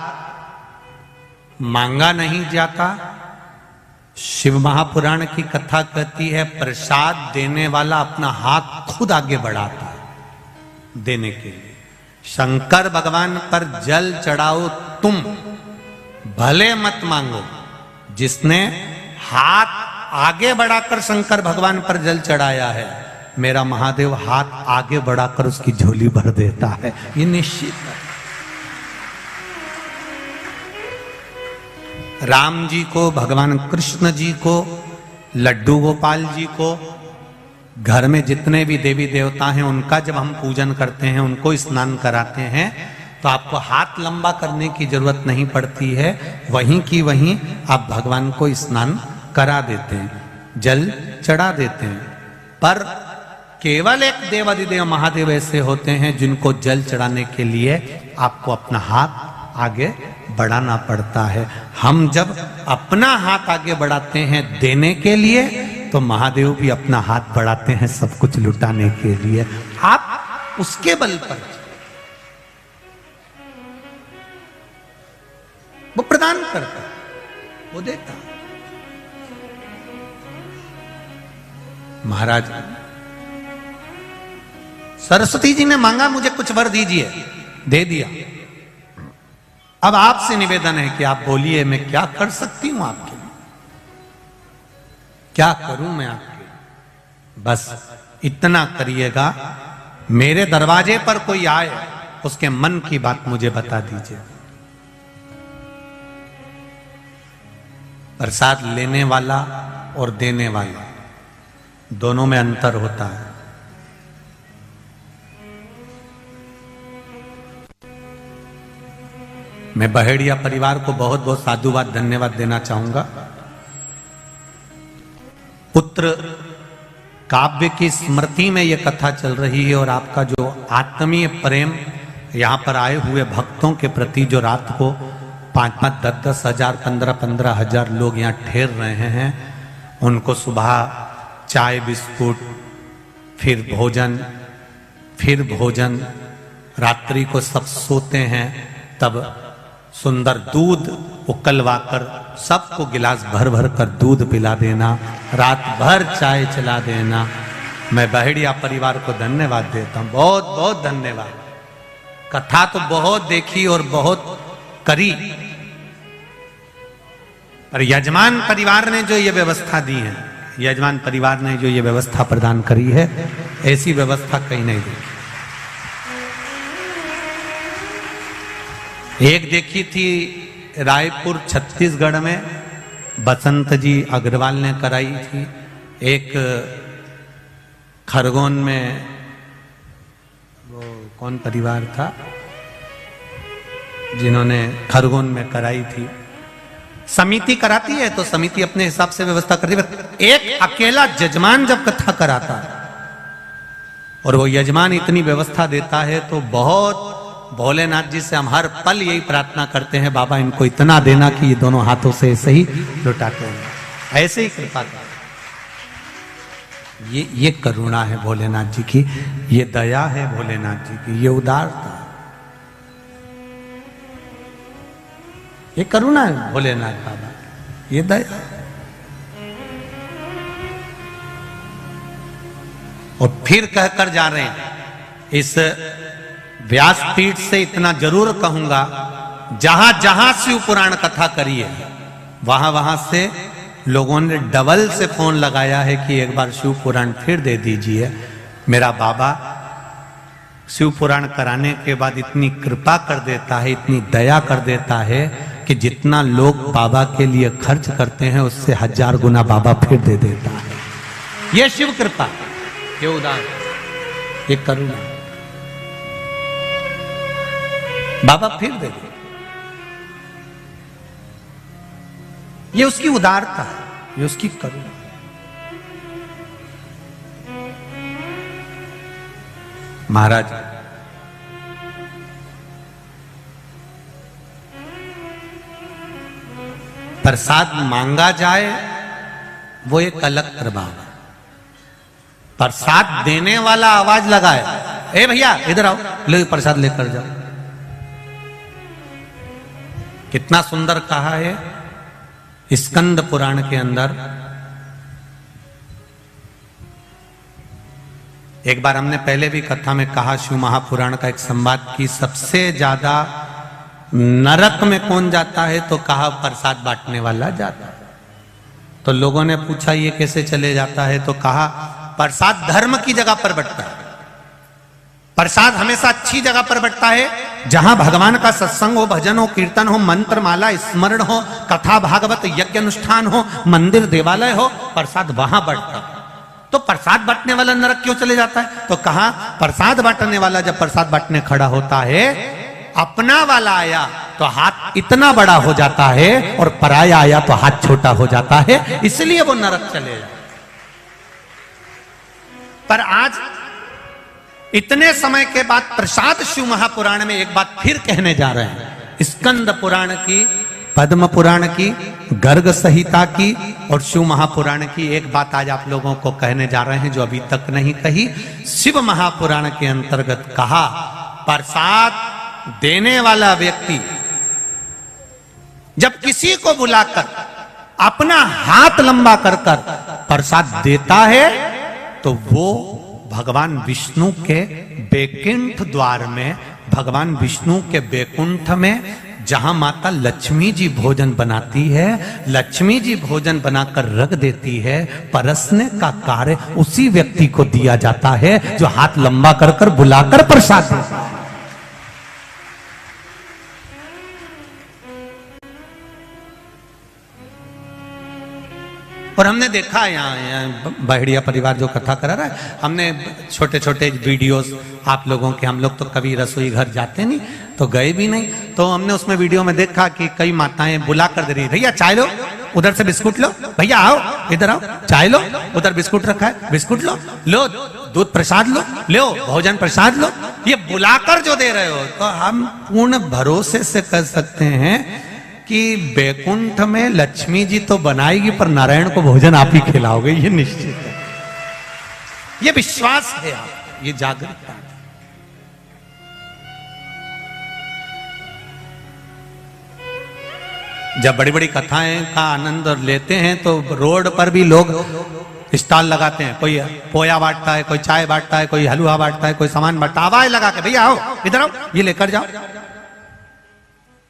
[SPEAKER 1] मांगा नहीं जाता। शिव महापुराण की कथा कहती है, प्रसाद देने वाला अपना हाथ खुद आगे बढ़ाता है देने के लिए। शंकर भगवान पर जल चढ़ाओ तुम, भले मत मांगो। जिसने हाथ आगे बढ़ाकर शंकर भगवान पर जल चढ़ाया है, मेरा महादेव हाथ आगे बढ़ाकर उसकी झोली भर देता है, ये निश्चित है। राम जी को, भगवान कृष्ण जी को, लड्डू गोपाल जी को, घर में जितने भी देवी देवता हैं उनका जब हम पूजन करते हैं, उनको स्नान कराते हैं, तो आपको हाथ लंबा करने की जरूरत नहीं पड़ती है। वहीं की वहीं आप भगवान को स्नान करा देते हैं, जल चढ़ा देते हैं। पर केवल एक देवाधिदेव महादेव ऐसे होते हैं जिनको जल चढ़ाने के लिए आपको अपना हाथ आगे बढ़ाना पड़ता है। हम जब अपना हाथ आगे बढ़ाते हैं देने के लिए, तो महादेव भी अपना हाथ बढ़ाते हैं सब कुछ लुटाने के लिए। आप उसके बल पर, वो प्रदान करता, वो देता। महाराज सरस्वती जी ने मांगा मुझे कुछ वर दीजिए, दे दिया। अब आपसे निवेदन है कि आप बोलिए मैं क्या कर सकती हूं आपके लिए, क्या करूं मैं आपके लिए। बस इतना करिएगा, मेरे दरवाजे पर कोई आए उसके मन की बात मुझे बता दीजिए। प्रसाद लेने वाला और देने वाला दोनों में अंतर होता है। मैं बहेड़िया परिवार को बहुत बहुत साधुवाद धन्यवाद देना चाहूंगा। पुत्र काव्य की स्मृति में यह कथा चल रही है और आपका जो आत्मीय प्रेम यहां पर आए हुए भक्तों के प्रति, जो रात को 5-5, 10-10 हजार, 15-15 हजार लोग यहाँ ठहर रहे हैं, उनको सुबह चाय बिस्कुट, फिर भोजन, रात्रि को सब सोते हैं, तब सुंदर दूध उकलवाकर सबको गिलास भर भर कर दूध पिला देना, रात भर चाय चला देना। मैं बहेड़िया परिवार को धन्यवाद देता हूं, बहुत बहुत धन्यवाद। कथा तो बहुत देखी और बहुत करी, पर यजमान परिवार ने जो ये व्यवस्था दी है, यजमान परिवार ने जो ये व्यवस्था प्रदान करी है, ऐसी व्यवस्था कहीं नहीं दी। एक देखी थी रायपुर छत्तीसगढ़ में, बसंत जी अग्रवाल ने कराई थी। एक खरगोन में, वो कौन परिवार था जिन्होंने खरगोन में कराई थी। समिति कराती है तो समिति अपने हिसाब से व्यवस्था करती है। एक अकेला यजमान जब कथा कराता है और वो यजमान इतनी व्यवस्था देता है, तो बहुत भोलेनाथ जी से हम हर पल यही प्रार्थना करते हैं, बाबा इनको इतना देना कि ये दोनों हाथों से ऐसे ही लुटाते हैं, ऐसे ही कृपा कर। ये करुणा है भोलेनाथ जी की, ये दया है भोलेनाथ जी की, ये उदारता, ये करुणा है भोलेनाथ बाबा, ये दया। और फिर कहकर जा रहे हैं, इस व्यासपीठ से इतना जरूर कहूंगा, जहां जहां शिव पुराण कथा करी है, वहां वहां से लोगों ने डबल से फोन लगाया है कि एक बार शिव पुराण फिर दे दीजिए। मेरा बाबा शिव पुराण कराने के बाद इतनी कृपा कर देता है, इतनी दया कर देता है कि जितना लोग बाबा के लिए खर्च करते हैं उससे 1000 गुना बाबा फिर दे देता है। ये शिव कृपा, ये उदार, ये करुणा, बाबा फिर दे दे। ये उसकी उदारता है, ये उसकी करुणा। महाराज प्रसाद मांगा जाए वो एक अलग प्रभाव है, प्रसाद देने वाला आवाज लगाए, ए भैया इधर आओ, ले प्रसाद लेकर जाओ। कितना सुंदर कहा है स्कंद पुराण के अंदर। एक बार हमने पहले भी कथा में कहा, शिव महापुराण का एक संवाद की, सबसे ज्यादा नरक में कौन जाता है, तो कहा प्रसाद बांटने वाला जाता है। तो लोगों ने पूछा ये कैसे चले जाता है, तो कहा प्रसाद धर्म की जगह पर बंटता है, प्रसाद हमेशा अच्छी जगह पर बंटता है, जहां भगवान का सत्संग हो, भजन हो, कीर्तन हो, मंत्र माला स्मरण हो, कथा भागवत यज्ञ अनुष्ठान हो, मंदिर देवालय हो, प्रसाद वहां बढ़ता है। तो प्रसाद बांटने वाला नरक क्यों चले जाता है, तो कहा प्रसाद बांटने वाला जब प्रसाद बांटने खड़ा होता है, अपना वाला आया तो हाथ इतना बड़ा हो जाता है और पराया आया तो हाथ छोटा हो जाता है, इसलिए वो नरक चले जाता। पर आज इतने समय के बाद प्रसाद शिव महापुराण में एक बात फिर कहने जा रहे हैं, स्कंद पुराण की, पद्म पुराण की, गर्ग संहिता की और शिव महापुराण की एक बात आज आप लोगों को कहने जा रहे हैं जो अभी तक नहीं कही। शिव महापुराण के अंतर्गत कहा, प्रसाद देने वाला व्यक्ति जब किसी को बुलाकर अपना हाथ लंबा कर कर प्रसाद देता है तो वो भगवान विष्णु के बैकुंठ द्वार में, भगवान विष्णु के बैकुंठ में जहां माता लक्ष्मी जी भोजन बनाती है, लक्ष्मी जी भोजन बनाकर रख देती है, परसने का कार्य उसी व्यक्ति को दिया जाता है जो हाथ लंबा कर कर बुलाकर प्रसाद देता है। और हमने देखा यहाँ बहेड़िया परिवार जो कथा करा रहा है, हमने छोटे छोटे वीडियोस आप लोगों के, हम लोग तो कभी रसोई घर जाते नहीं तो गए भी नहीं, तो हमने उसमें वीडियो में देखा कि कई माताएं बुला कर दे रही, भैया चाय लो, उधर से बिस्कुट लो, भैया आओ इधर आओ, चाय लो, उधर बिस्कुट रखा है, बिस्कुट लो, लो दूध प्रसाद लो भोजन प्रसाद लो। ये बुलाकर जो दे रहे हो, तो हम पूर्ण भरोसे से कह सकते हैं कि बैकुंठ में लक्ष्मी जी तो बनाएगी पर नारायण को भोजन आप ही खिलाओगे, ये निश्चित है, ये विश्वास है आप, ये जागरूकता है। जब बड़ी बड़ी कथाएं का आनंद लेते हैं तो रोड पर भी लोग स्टॉल लगाते हैं, कोई पोया बांटता है, कोई चाय बांटता है, कोई हलवा बांटता है, कोई सामान बांटता है, आवाज लगा के भैया आओ इधर आओ, ये लेकर जाओ,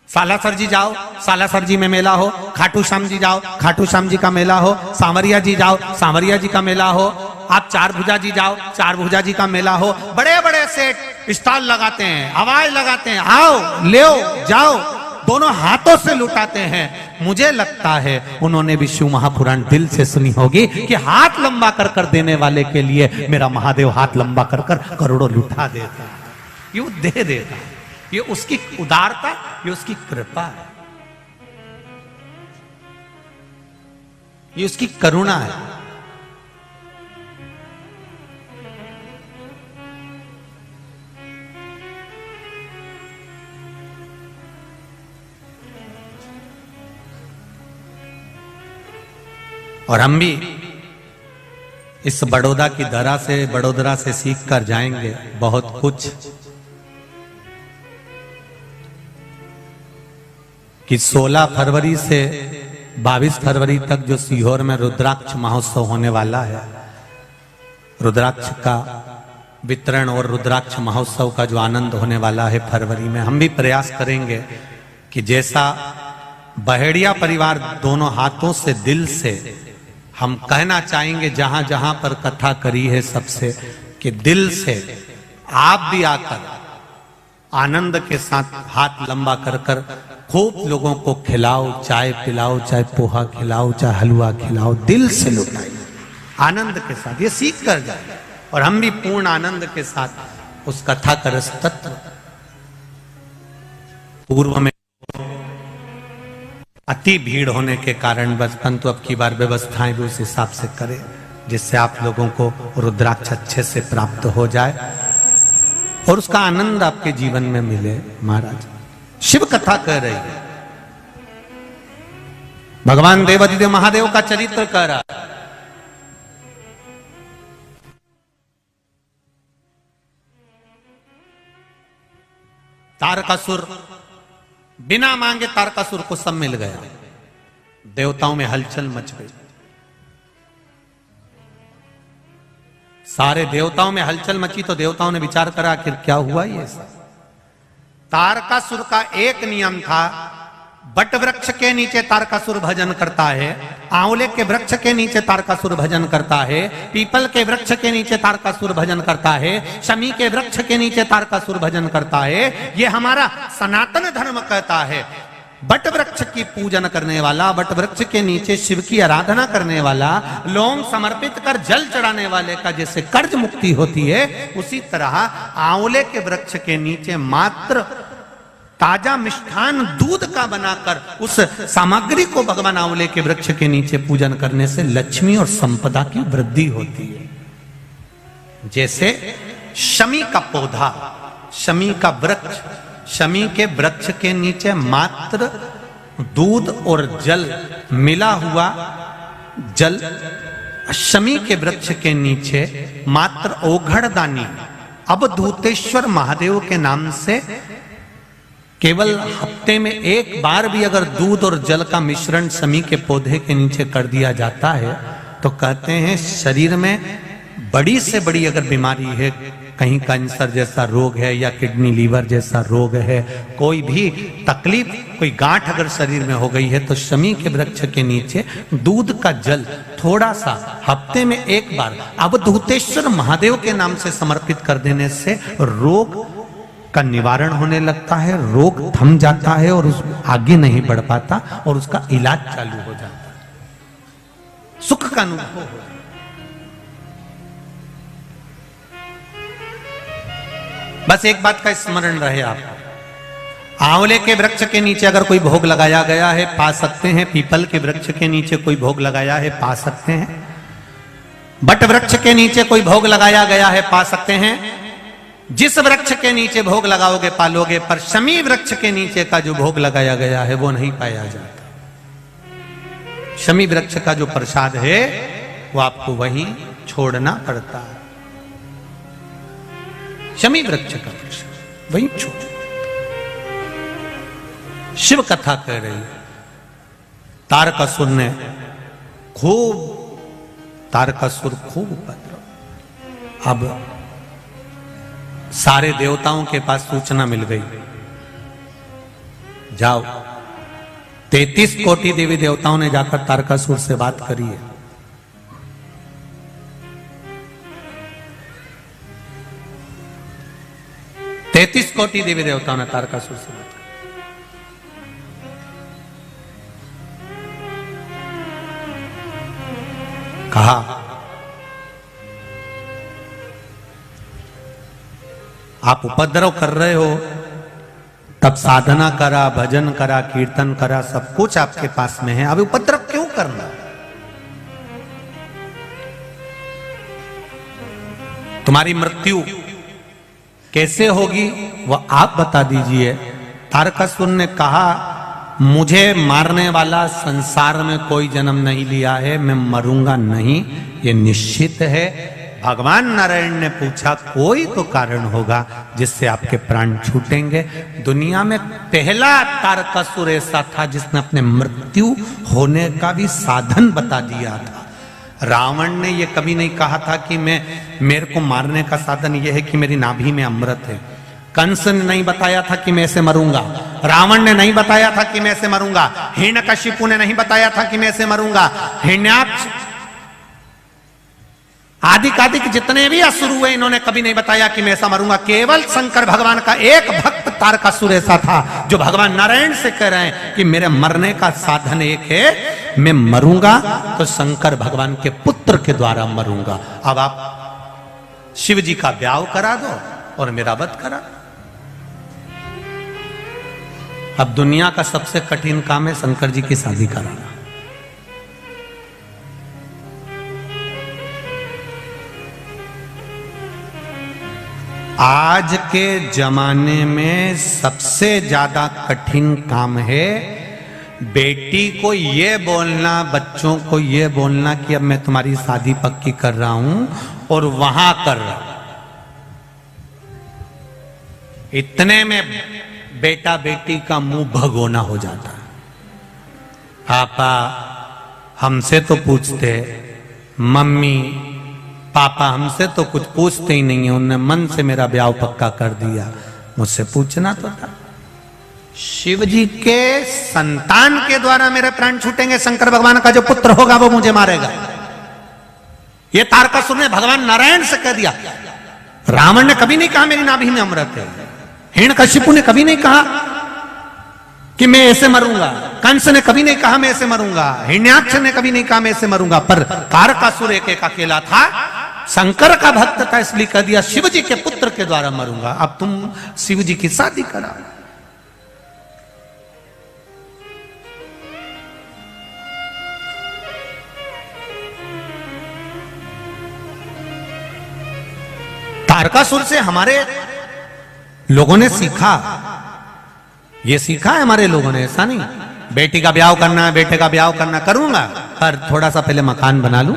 [SPEAKER 1] सालासर जी जाओ, सालासर जी में मेला हो, खाटू श्याम जी जाओ, खाटू श्याम जी का मेला हो, सांवरिया जी जाओ, सांवरिया जी का मेला हो, आप चार भुजा जी जाओ, चार भुजा जी का मेला हो, बड़े बड़े सेट स्टॉल लगाते हैं, आवाज लगाते हैं, आओ ले जाओ, दोनों हाथों से लुटाते हैं। मुझे लगता है उन्होंने भी शिव महापुराण दिल से सुनी होगी कि हाथ लंबा कर कर देने वाले के लिए मेरा महादेव हाथ लंबा कर कर करोड़ों लुटा देता, ये दे देता, ये उसकी उदारता, ये उसकी कृपा है, ये उसकी करुणा है। और हम भी इस बड़ौदा की धरा से, बड़ोदरा से सीख कर जाएंगे बहुत कुछ, कि 16 फरवरी से 22 फरवरी तक जो सीहोर में रुद्राक्ष महोत्सव होने वाला है, रुद्राक्ष का वितरण और रुद्राक्ष महोत्सव का जो आनंद होने वाला है फरवरी में, हम भी प्रयास करेंगे कि जैसा बहेड़िया परिवार दोनों हाथों से दिल से हम कहना चाहेंगे जहां जहां पर कथा करी है सबसे, कि दिल से आप भी आकर आनंद के साथ हाथ लंबा कर कर खूब लोगों को खिलाओ, चाय पिलाओ, चाहे पोहा खिलाओ, चाहे हलवा खिलाओ, दिल से लुटाइए आनंद के साथ, ये सीख कर जाए। और हम भी पूर्ण आनंद के साथ उस कथा का रस तत्व, पूर्व में अति भीड़ होने के कारण बस, परंतु अब की बार व्यवस्थाएं भी उस हिसाब से करें जिससे आप लोगों को रुद्राक्ष अच्छे से प्राप्त हो जाए और उसका आनंद आपके जीवन में मिले। महाराज शिव कथा कह रही है, भगवान देवाधिदेव महादेव का चरित्र कह रहा है। तारकासुर, बिना मांगे तारकासुर को सब मिल गया, देवताओं में हलचल मच गई, सारे देवताओं में हलचल मची तो देवताओं ने विचार करा आखिर क्या हुआ ये सब। तारकासुर का एक नियम था, बट वृक्ष के नीचे तारकासुर भजन करता है, आंवले के वृक्ष के नीचे तारकासुर भजन करता है, पीपल के वृक्ष के नीचे तारकासुर भजन करता है, शमी के वृक्ष के नीचे तारकासुर भजन करता है। ये हमारा सनातन धर्म कहता है, बट वृक्ष की पूजन करने वाला, बट वृक्ष के नीचे शिव की आराधना करने वाला, लौंग समर्पित कर जल चढ़ाने वाले का जैसे कर्ज मुक्ति होती है, उसी तरह आंवले के वृक्ष के नीचे मात्र ताजा मिष्ठान दूध का बनाकर उस सामग्री को भगवान आंवले के वृक्ष के नीचे पूजन करने से लक्ष्मी और संपदा की वृद्धि होती है। जैसे शमी का पौधा, शमी का वृक्ष शमी के वृक्ष के नीचे मात्र दूध और जल मिला हुआ जल, शमी के वृक्ष के नीचे मात्र ओघड़दानी अवधूतेश्वर महादेव के नाम से केवल हफ्ते में एक बार भी अगर दूध और जल का मिश्रण शमी के पौधे के नीचे कर दिया जाता है तो कहते हैं शरीर में बड़ी से बड़ी अगर बीमारी है, कहीं कैंसर जैसा रोग है या किडनी लीवर जैसा रोग है, कोई भी तकलीफ, कोई गांठ अगर शरीर में हो गई है तो शमी के वृक्ष के नीचे दूध का जल थोड़ा सा हफ्ते में एक बार अवधूतेश्वर महादेव के नाम से समर्पित कर देने से रोग का निवारण होने लगता है, रोग थम जाता है और उस आगे नहीं बढ़ पाता और उसका इलाज चालू हो जाता है, सुख का अनुभव हो जाता है। बस एक बात का स्मरण रहे आपको, आंवले के वृक्ष के नीचे अगर कोई भोग लगाया गया है पा सकते हैं, पीपल के वृक्ष के नीचे कोई भोग लगाया है पा सकते हैं, बट वृक्ष के नीचे कोई भोग लगाया गया है पा सकते हैं। जिस वृक्ष के नीचे भोग लगाओगे पालोगे, पर शमी वृक्ष के नीचे का जो भोग लगाया गया है वो नहीं पाया जाता। शमी वृक्ष का जो प्रसाद है वो आपको वहीं छोड़ना पड़ता है। शमी वृक्ष का प्रसाद वहीं छोड़। शिव कथा कह रही है, तारकासुर ने तारकासुर खूब उपद्रव। अब सारे देवताओं के पास सूचना मिल गई, जाओ 33 कोटि देवी देवताओं ने जाकर तारकासुर से बात करी है। तैतीस कोटि देवी देवताओं ने तारकासुर से बात करी। कहा आप उपद्रव कर रहे हो, तब साधना करा, भजन करा, कीर्तन करा, सब कुछ आपके पास में है, अब उपद्रव क्यों करना? तुम्हारी मृत्यु कैसे होगी वह आप बता दीजिए। तारकासुर ने कहा, मुझे मारने वाला संसार में कोई जन्म नहीं लिया है, मैं मरूंगा नहीं, ये निश्चित है। भगवान नारायण ने पूछा, कोई तो कारण होगा जिससे आपके प्राण छूटेंगे। दुनिया में पहला तारकासुर ऐसा था जिसने अपने मृत्यु होने का भी साधन बता दिया था। रावण ने यह कभी नहीं कहा था कि मेरे को मारने का साधन यह है कि मेरी नाभि में अमृत है। कंस ने नहीं बताया था कि मैं ऐसे मरूंगा, रावण ने नहीं बताया था कि मैं ऐसे मरूंगा, हिरण्यकशिपु ने नहीं बताया था कि मैं ऐसे मरूंगा, हिरण्याक्ष आदिक जितने भी असुर हुए इन्होंने कभी नहीं बताया कि मैं ऐसा मरूंगा। केवल शंकर भगवान का एक भक्त तारकासुर ऐसा था जो भगवान नारायण से कह रहे हैं कि मेरे मरने का साधन एक है, मैं मरूंगा तो शंकर भगवान के पुत्र के द्वारा मरूंगा। अब आप शिव जी का ब्याह करा दो और मेरा वध करा। अब दुनिया का सबसे कठिन काम है शंकर जी की शादी कराना। आज के जमाने में सबसे ज्यादा कठिन काम है बेटी को ये बोलना, बच्चों को ये बोलना कि अब मैं तुम्हारी शादी पक्की कर रहा हूं और वहां कर रहा हूं। इतने में बेटा बेटी का मुंह भगोना हो जाता है। पापा हमसे तो पूछते, मम्मी पापा हमसे तो कुछ पूछते ही नहीं है, उन्होंने मन से मेरा ब्याह पक्का कर दिया, मुझसे पूछना तो था। शिव जी के संतान के द्वारा मेरे प्राण छूटेंगे, शंकर भगवान का जो पुत्र होगा वो मुझे मारेगा। ये तारकासुर ने भगवान नारायण से कह दिया। रावण ने कभी नहीं कहा मेरी नाभि में अमृत है, हिरण्यकशिपु ने कभी नहीं कहा कि मैं ऐसे मरूंगा, कंस ने कभी नहीं कहा मैं ऐसे मरूंगा, हिरण्याक्ष ने कभी नहीं कहा मैं ऐसे मरूंगा, पर तारकासुर एक अकेला था, शंकर का भक्त था, इसलिए कह दिया शिव जी के पुत्र के द्वारा मरूंगा। अब तुम शिव जी की शादी करा। तारकासुर से हमारे लोगों ने सीखा ये सीखा है हमारे लोगों ने, ऐसा नहीं। बेटी का ब्याह करना है, बेटे का ब्याह करना, करूंगा, पर थोड़ा सा पहले मकान बना लूं,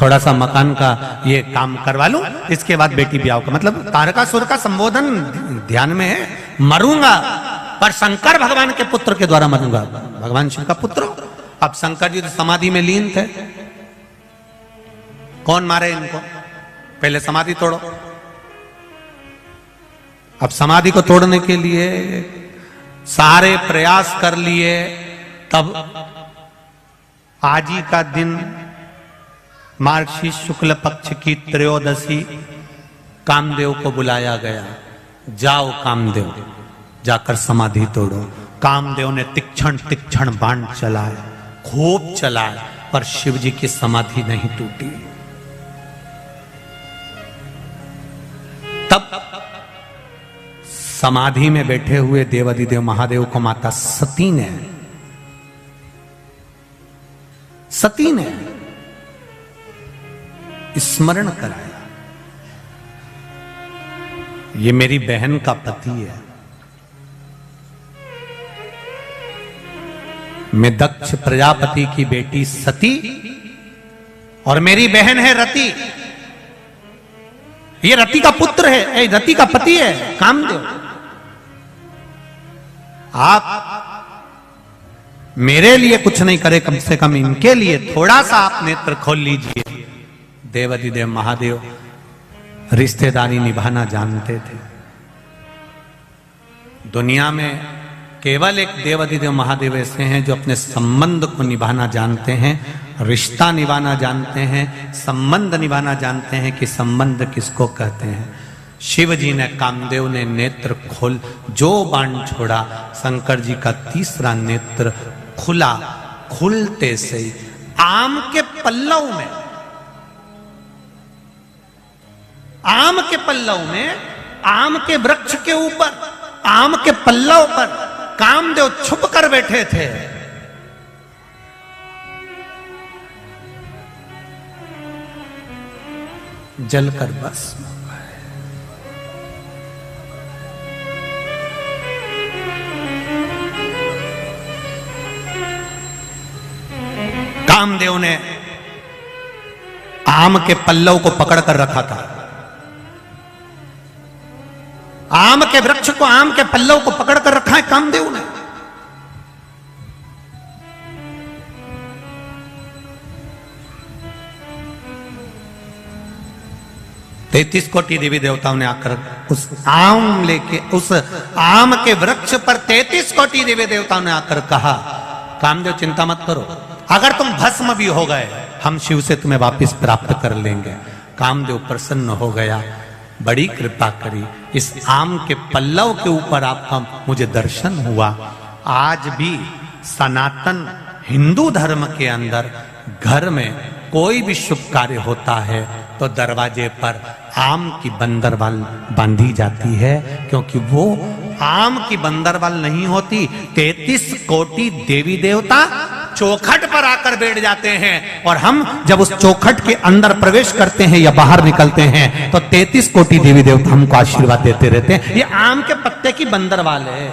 [SPEAKER 1] थोड़ा सा मकान का ये काम करवा लूं, इसके बाद बेटी ब्याह का। मतलब तारकासुर का संबोधन ध्यान में है, मरूंगा पर शंकर भगवान के पुत्र के द्वारा मरूंगा। भगवान शिव का पुत्र। अब शंकर जी तो समाधि में लीन थे, कौन मारे इनको? पहले समाधि तोड़ो। अब समाधि को तोड़ने के लिए सारे प्रयास कर लिए, तब आज ही का दिन मार्गशीर्ष शुक्ल पक्ष की त्रयोदशी कामदेव को बुलाया गया। जाओ कामदेव, जाकर समाधि तोड़ो। कामदेव ने तीक्ष्ण तीक्ष्ण बाण चलाए, खूब चलाए, पर शिव जी की समाधि नहीं टूटी। तब समाधि में बैठे हुए देवाधिदेव महादेव को माता सती ने स्मरण कराया, ये मेरी बहन का पति है, मैं दक्ष प्रजापति की बेटी सती और मेरी बहन है रति। ये रति का पुत्र है, रति का पति है कामदेव। आप मेरे लिए कुछ नहीं करे, कम से कम इनके लिए थोड़ा सा आप नेत्र खोल लीजिए। देवाधिदेव महादेव रिश्तेदारी निभाना जानते थे। दुनिया में केवल एक देवाधिदेव महादेव ऐसे हैं जो अपने संबंध को निभाना जानते हैं, रिश्ता निभाना जानते हैं, संबंध निभाना जानते हैं कि संबंध किसको कहते हैं। शिव जी ने, कामदेव ने नेत्र खोल, जो बाण छोड़ा, शंकर जी का तीसरा नेत्र खुला। खुलते से ही आम के पल्लव में, आम के पल्लव में, आम के वृक्ष के ऊपर, आम के पल्लव पर कामदेव छुप कर बैठे थे। जलकर बस कामदेव ने आम के पल्लव को पकड़ कर रखा था। आम के वृक्ष को, आम के पल्लव को पकड़ कर रखा है कामदेव ने। तैतीस कोटि देवी देवताओं ने आकर उस आम लेके, उस आम के वृक्ष पर 33 कोटि देवी देवताओं ने आकर कहा, कामदेव चिंता मत करो, अगर तुम भस्म भी हो गए, हम शिव से तुम्हें वापस प्राप्त कर लेंगे। कामदेव प्रसन्न हो गया, बड़ी कृपा करी। इस आम के पल्लव के ऊपर आपका मुझे दर्शन हुआ। आज भी सनातन हिंदू धर्म के अंदर घर में कोई भी शुभ कार्य होता है तो दरवाजे पर आम की बंदरवाल बांधी जाती है, क्योंकि वो आम की बंदरवाल नहीं होती, 33 कोटि देवी देवता चौखट पर आकर बैठ जाते हैं, और हम जब उस चौखट के अंदर प्रवेश करते हैं या बाहर निकलते हैं तो 33 कोटि देवी देवता हमको आशीर्वाद देते रहते हैं। ये आम के पत्ते की बंदरवाल है।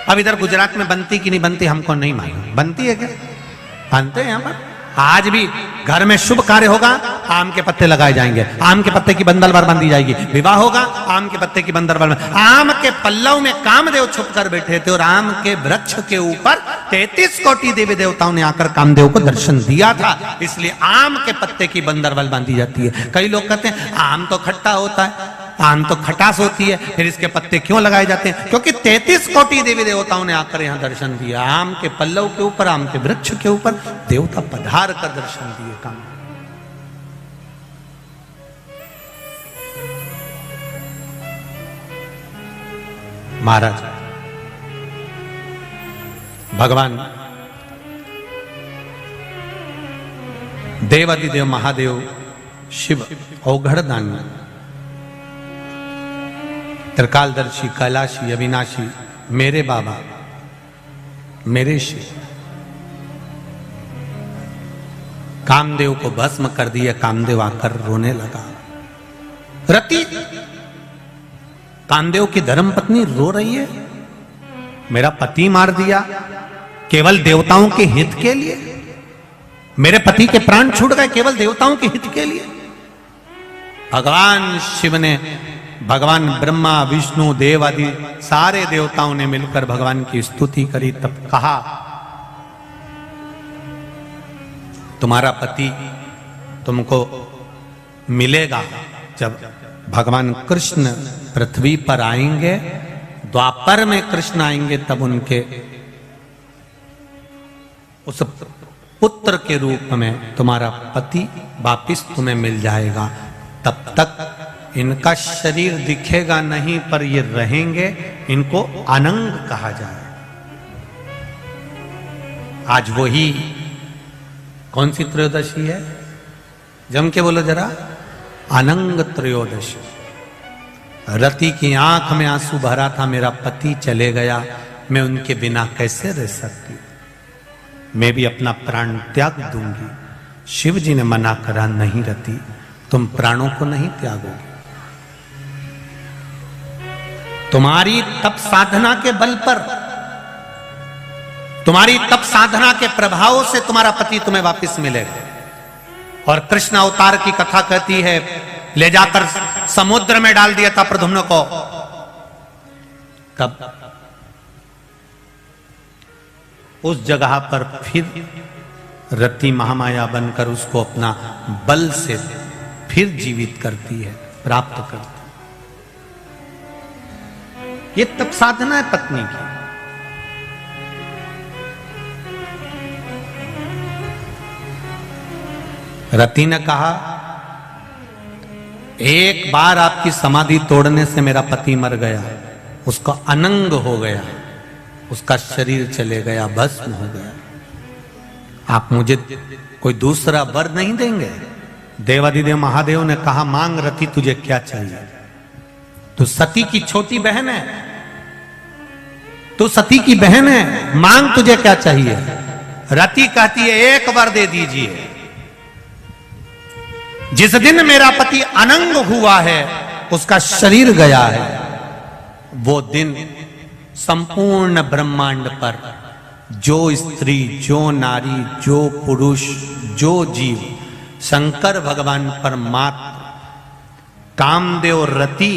[SPEAKER 1] अब इधर गुजरात में बनती कि नहीं बनती हमको नहीं मालूम, बनती है क्या? बनते हैं यहाँ पर। आज भी घर में शुभ कार्य होगा, आम के पत्ते लगाए जाएंगे, आम के पत्ते की बंदरवाल बांधी जाएगी। विवाह होगा, आम के पत्ते की बंदरवाल। आम के पल्लव में कामदेव छुप कर बैठे थे और आम के वृक्ष के ऊपर 33 कोटि देवी देवताओं ने आकर कामदेव को दर्शन दिया था, इसलिए आम के पत्ते की बंदरवाल बांधी जाती है। कई लोग कहते हैं आम तो खट्टा होता है, आम तो खटास होती है, फिर इसके पत्ते क्यों लगाए जाते हैं? क्योंकि 33 कोटि देवी देवताओं ने आकर यहां दर्शन दिया। आम के पल्लव के ऊपर, आम के वृक्ष के ऊपर देवता पधार कर दर्शन दिए। काम महाराज भगवान देवाधिदेव महादेव शिव औघड़दानी, त्रिकालदर्शी, कैलाशी, अविनाशी, मेरे बाबा, मेरे शिव, कामदेव को भस्म कर दिया। कामदेव आकर रोने लगा। रति कामदेव की धर्मपत्नी रो रही है, मेरा पति मार दिया केवल देवताओं के हित के लिए, मेरे पति के प्राण छूट गए केवल देवताओं के हित के लिए। भगवान शिव ने, भगवान ब्रह्मा विष्णु देव आदि सारे देवताओं ने मिलकर भगवान की स्तुति करी। तब कहा तुम्हारा पति तुमको मिलेगा जब भगवान कृष्ण पृथ्वी पर आएंगे, द्वापर में कृष्ण आएंगे, तब उनके उस पुत्र के रूप में तुम्हारा पति वापिस तुम्हें मिल जाएगा। तब तक इनका शरीर दिखेगा नहीं, पर ये रहेंगे, इनको अनंग कहा जाए। आज वही कौन सी त्रयोदशी है, जम के बोलो जरा, अनंग त्रयोदशी। रति की आंख में आंसू भरा था, मेरा पति चले गया, मैं उनके बिना कैसे रह सकती, मैं भी अपना प्राण त्याग दूंगी। शिव जी ने मना करा, नहीं रति, तुम प्राणों को नहीं त्यागोगे। तुम्हारी तप साधना के बल पर, तुम्हारी तप साधना के प्रभाव से तुम्हारा पति तुम्हें वापस मिलेगा। और कृष्ण अवतार की कथा कहती है, ले जाकर समुद्र में डाल दिया था प्रद्युम्न को, तब उस जगह पर फिर रति महामाया बनकर उसको अपना बल से फिर जीवित करती है, प्राप्त करती है। ये तप साधना है पत्नी की। रति ने कहा, एक बार आपकी समाधि तोड़ने से मेरा पति मर गया, उसका अनंग हो गया, उसका शरीर चले गया, भस्म हो गया। आप मुझे कोई दूसरा वर नहीं देंगे? देवाधिदेव महादेव ने कहा, मांग रति, तुझे क्या चाहिए? तू सती की छोटी बहन है, तू सती की बहन है, मांग तुझे क्या चाहिए? रति कहती है, एक वर दे दीजिए। जिस दिन मेरा पति अनंग हुआ है, उसका शरीर गया है, वो दिन संपूर्ण ब्रह्मांड पर जो स्त्री, जो नारी, जो पुरुष, जो जीव शंकर भगवान परमात्मा कामदेव, रति,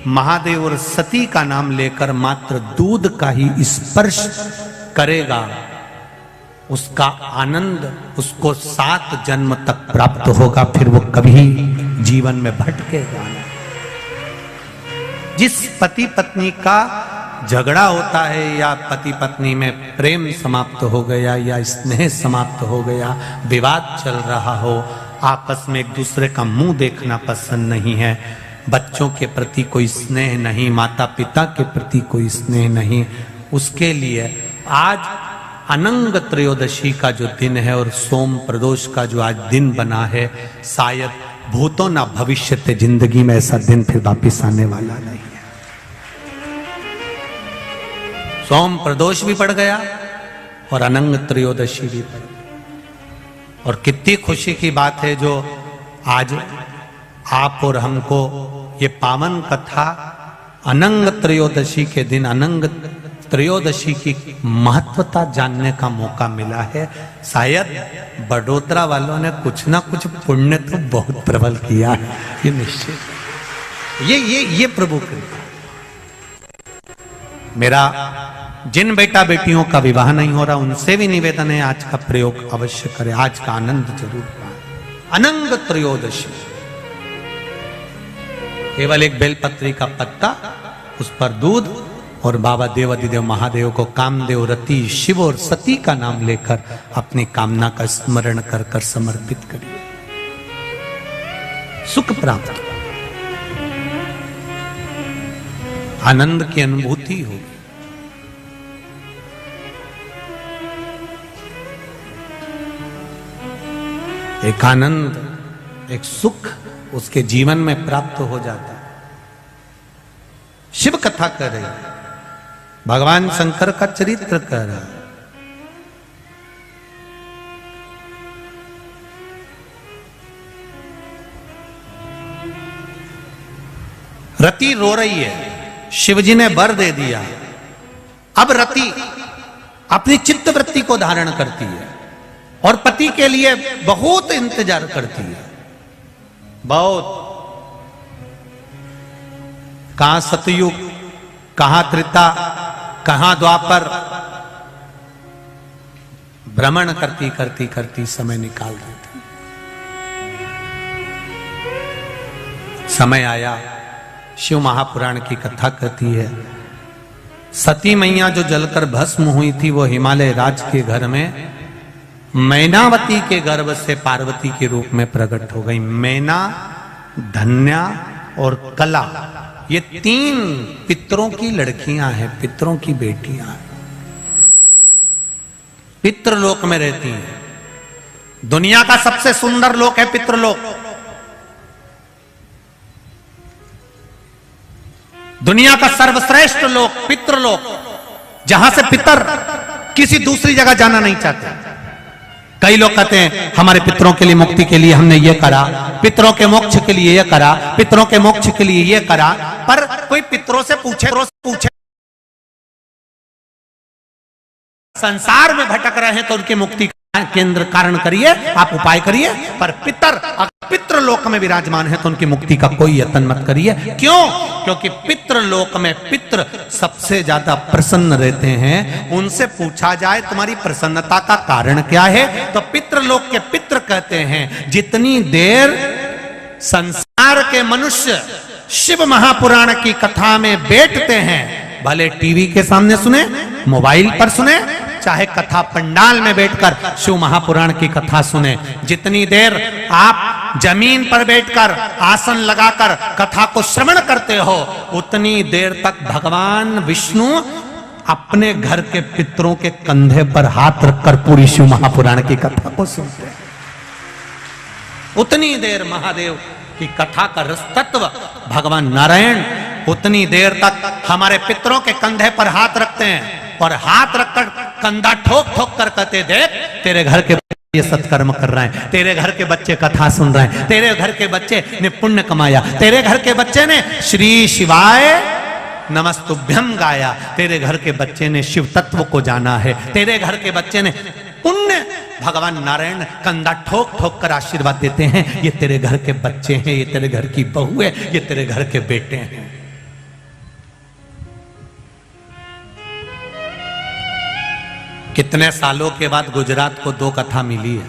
[SPEAKER 1] महादेव और सती का नाम लेकर मात्र दूध का ही स्पर्श करेगा, उसका आनंद उसको 7 जन्म तक प्राप्त होगा, फिर वो कभी जीवन में भटकेगा नहीं। जिस पति पत्नी का झगड़ा होता है या पति पत्नी में प्रेम समाप्त हो गया या स्नेह समाप्त हो गया, विवाद चल रहा हो, आपस में एक दूसरे का मुंह देखना पसंद नहीं है, बच्चों के प्रति कोई स्नेह नहीं, माता पिता के प्रति कोई स्नेह नहीं, उसके लिए आज अनंग त्रयोदशी का जो दिन है और सोम प्रदोष का जो आज दिन बना है, शायद भूतों ना भविष्य जिंदगी में ऐसा दिन फिर वापिस आने वाला नहीं है। सोम प्रदोष भी पड़ गया और अनंग त्रयोदशी भी पड़ गई। और कितनी खुशी की बात है जो आज आप और हमको ये पावन कथा अनंग त्रयोदशी के दिन, अनंग त्रयोदशी की महत्वता जानने का मौका मिला है। शायद बड़ोदरा वालों ने कुछ ना कुछ पुण्य तो बहुत प्रबल किया है, ये निश्चित। ये प्रभु कृपा। मेरा जिन बेटा बेटियों का विवाह नहीं हो रहा, उनसे भी निवेदन है, आज का प्रयोग अवश्य करें, आज का आनंद जरूर पाएं। अनंग त्रयोदशी, केवल एक बेलपत्री का पत्ता, उस पर दूध, और बाबा देवाधिदेव महादेव को कामदेव, रति, शिव और सती का नाम लेकर अपनी कामना का स्मरण कर कर समर्पित करिए, सुख प्राप्त, आनंद की अनुभूति होगी। एक आनंद, एक सुख उसके जीवन में प्राप्त हो जाता है। शिव कथा कर रही, भगवान शंकर का चरित्र कर रहा है। रति रो रही है, शिवजी ने वर दे दिया। अब रति अपनी चित्त वृत्ति को धारण करती है और पति के लिए बहुत इंतजार करती है, बहुत। कहां सतयुग, कहां त्रेता, कहां द्वापर, भ्रमण करती करती करती समय निकाल देती। समय आया, शिव महापुराण की कथा कहती है, सती मैया जो जलकर भस्म हुई थी वो हिमालय राज के घर में मैनावती के गर्भ से पार्वती के रूप में प्रकट हो गई। मैना, धन्या और कला, ये 3 पितरों की लड़कियां हैं, पितरों की बेटियां हैं, पितृलोक में रहती हैं। दुनिया का सबसे सुंदर लोक है पितृलोक। दुनिया का सर्वश्रेष्ठ लोक पितृलोक, जहां से पितर किसी दूसरी जगह जाना नहीं चाहते। कई लोग कहते हैं हमारे पितरों के लिए मुक्ति के लिए हमने ये करा, पितरों के मोक्ष के लिए ये करा, पितरों के मोक्ष के लिए ये करा, पर कोई पितरों से पूछे संसार में भटक रहे हैं तो उनकी मुक्ति का केंद्र कारण करिए, आप उपाय करिए, पर पितृलोक में विराजमान है तो उनकी मुक्ति का कोई यत्न मत करिए। क्यों? क्योंकि पितृलोक में पितृ सबसे ज्यादा प्रसन्न रहते हैं। उनसे पूछा जाए तुम्हारी प्रसन्नता का कारण क्या है, तो पितृलोक के पितृ कहते हैं जितनी देर संसार के मनुष्य शिव महापुराण की कथा में बैठते हैं, भले टीवी के सामने सुने, मोबाइल पर सुने, चाहे कथा पंडाल में बैठकर शिव महापुराण की कथा सुने, जितनी देर आप जमीन पर बैठकर आसन लगाकर कथा को श्रवण करते हो, उतनी देर तक भगवान विष्णु अपने घर के पितरों के कंधे पर हाथ रखकर पूरी शिव महापुराण की कथा को सुनते हैं। उतनी देर महादेव की कथा का रस तत्व भगवान नारायण उतनी देर तक हमारे पितरों के कंधे पर हाथ रखते हैं और हाथ रखकर कंधा ठोक ठोक कर कहते, देख तेरे घर के ये सत्कर्म कर रहे हैं, तेरे घर के बच्चे कथा सुन रहे हैं, तेरे घर के बच्चे ने पुण्य कमाया, तेरे घर के बच्चे ने श्री शिवाय नमस्तुभ्यम गाया, तेरे घर के बच्चे ने शिव तत्व को जाना है, तेरे घर के बच्चे ने पुण्य। भगवान नारायण कंधा ठोक ठोक कर आशीर्वाद देते हैं, ये तेरे घर के बच्चे हैं, ये तेरे घर की बहू है, ये तेरे घर के बेटे हैं। कितने सालों के बाद गुजरात को 2 कथा मिली है,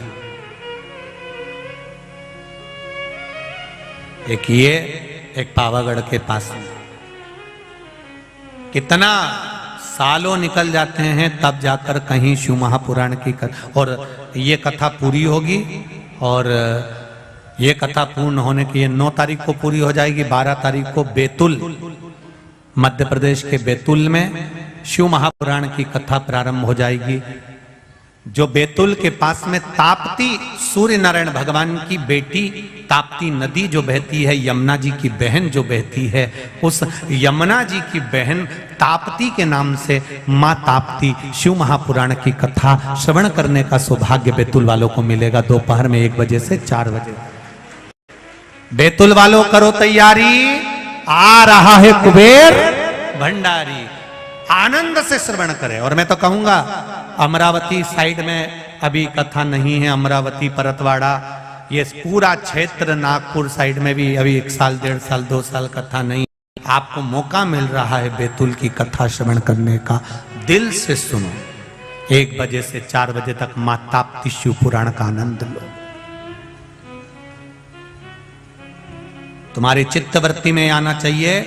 [SPEAKER 1] एक ये, एक पावागढ़ के पास। कितना सालों निकल जाते हैं तब जाकर कहीं शिव महापुराण की कथा, और ये कथा पूरी होगी, और ये कथा पूर्ण होने की 9 तारीख को पूरी हो जाएगी। 12 तारीख को बैतूल, मध्य प्रदेश के बैतूल में शिव महापुराण की कथा प्रारंभ हो जाएगी। जो बैतूल के पास में ताप्ती, सूर्य नारायण भगवान की बेटी ताप्ती नदी जो बहती है, यमुना जी की बहन जो बहती है, उस यमुना जी की बहन ताप्ती के नाम से माँ ताप्ती शिव महापुराण की कथा श्रवण करने का सौभाग्य बैतूल वालों को मिलेगा। दोपहर में 1 बजे से 4 बजे। बैतूल वालों करो तैयारी, आ रहा है कुबेर भंडारी, आनंद से श्रवण करें। और मैं तो कहूंगा अमरावती साइड में अभी कथा नहीं है, अमरावती परतवाड़ा ये पूरा क्षेत्र, नागपुर साइड में भी अभी 1 साल 1.5 साल 2 साल कथा नहीं। आपको मौका मिल रहा है बैतूल की कथा श्रवण करने का, दिल से सुनो। 1 बजे से 4 बजे तक मां ताप्ती शिव पुराण का आनंद लो। तुम्हारी चित्तवृत्ति में आना चाहिए,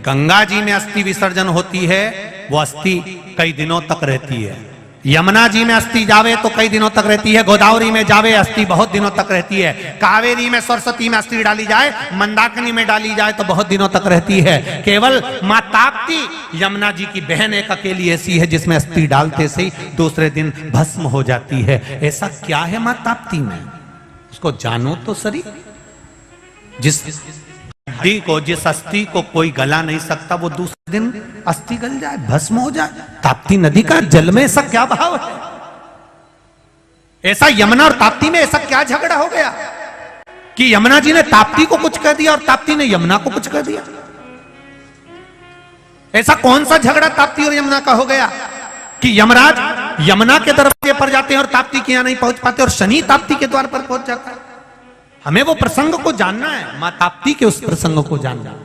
[SPEAKER 1] गंगा जी में अस्थि विसर्जन होती है, वो अस्थि कई दिनों तक रहती है। यमुना जी में अस्थि जावे तो कई दिनों तक रहती है, गोदावरी में जावे अस्थि बहुत दिनों तक रहती है, कावेरी में सरस्वती में अस्थि डाली जाए, मंदाकिनी में डाली जाए तो बहुत दिनों तक रहती है। केवल मां ताप्ती यमुना जी की बहन एक अकेली ऐसी है जिसमें अस्थि डालते से ही दूसरे दिन भस्म हो जाती है। ऐसा क्या है मां ताप्ती में, उसको जानो तो सही। जिस हड्डी को, जिस अस्थि को कोई गला नहीं सकता, वो दूसरे दिन अस्थि गल जाए, भस्म हो जाए। ताप्ती नदी का जल में ऐसा क्या भाव है? ऐसा यमुना और ताप्ती में ऐसा क्या झगड़ा हो गया कि यमुना जी ने ताप्ती को कुछ कह दिया और ताप्ती ने यमुना को कुछ कह दिया? ऐसा कौन सा झगड़ा ताप्ती और यमुना का हो गया कि यमराज यमुना के दरवाजे पर जाते हैं और ताप्ती के यहां नहीं पहुंच पाते और शनि ताप्ती के द्वार पर पहुंच जाता है? हमें वो प्रसंग को जानना है, मां ताप्ती के उस प्रसंग को जानना है,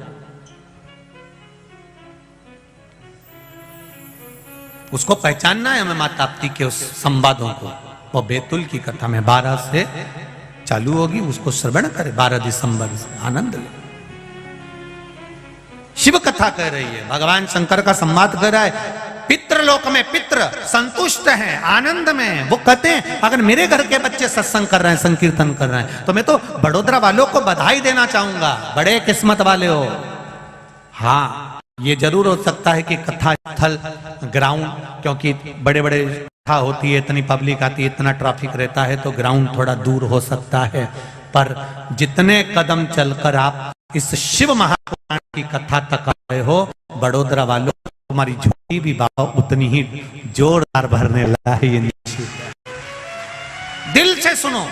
[SPEAKER 1] उसको पहचानना है हमें, मां ताप्ती के उस संवादों को। वो बैतुल की कथा में 12 से चालू होगी, उसको श्रवण करे 12 दिसंबर से, आनंद ले। शिव कथा कह रही है, भगवान शंकर का संवाद कर रहा है। पितृलोक में पितृ संतुष्ट हैं, आनंद में हैं। वो कहते हैं अगर मेरे घर के बच्चे सत्संग कर रहे हैं, संकीर्तन कर रहे हैं, तो मैं तो बड़ोदरा वालों को बधाई देना चाहूंगा, बड़े किस्मत वाले हो। हाँ, ये जरूर हो सकता है कि कथा स्थल ग्राउंड, क्योंकि बड़े बड़े कथा होती है, इतनी पब्लिक आती है, इतना ट्रैफिक रहता है, तो ग्राउंड थोड़ा दूर हो सकता है। पर जितने कदम चलकर आप इस शिव महापुराण की कथा तक आए हो, बड़ोदरा वालों, तुम्हारी झोली भी बाबा उतनी ही जोरदार भरने लगा है। ये निश्चित दिल से सुनो,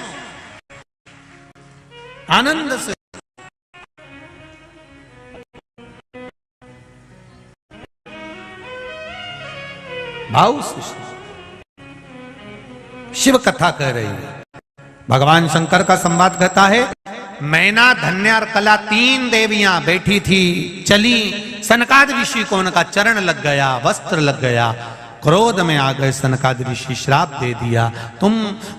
[SPEAKER 1] आनंद से। भाव से शिव कथा कह रही है। भगवान शंकर का संवाद कहता है, मैना, धन्या और कला 3 देवियां बैठी थी, चली। सनकाद ऋषि को उनका चरण लग गया, वस्त्र लग गया, क्रोध में आ गए। सनकाद ऋषि श्राप दे दिया, तुम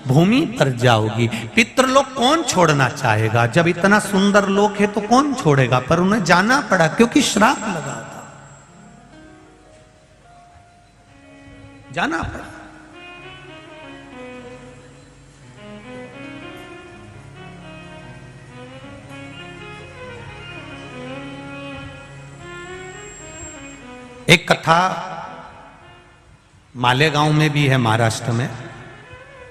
[SPEAKER 1] भूमि पर जाओगी। पितृलोक कौन छोड़ना चाहेगा? जब इतना सुंदर लोक है तो कौन छोड़ेगा? पर उन्हें जाना पड़ा क्योंकि श्राप लगा था, जाना पड़ा। एक कथा मालेगांव में भी है, महाराष्ट्र में।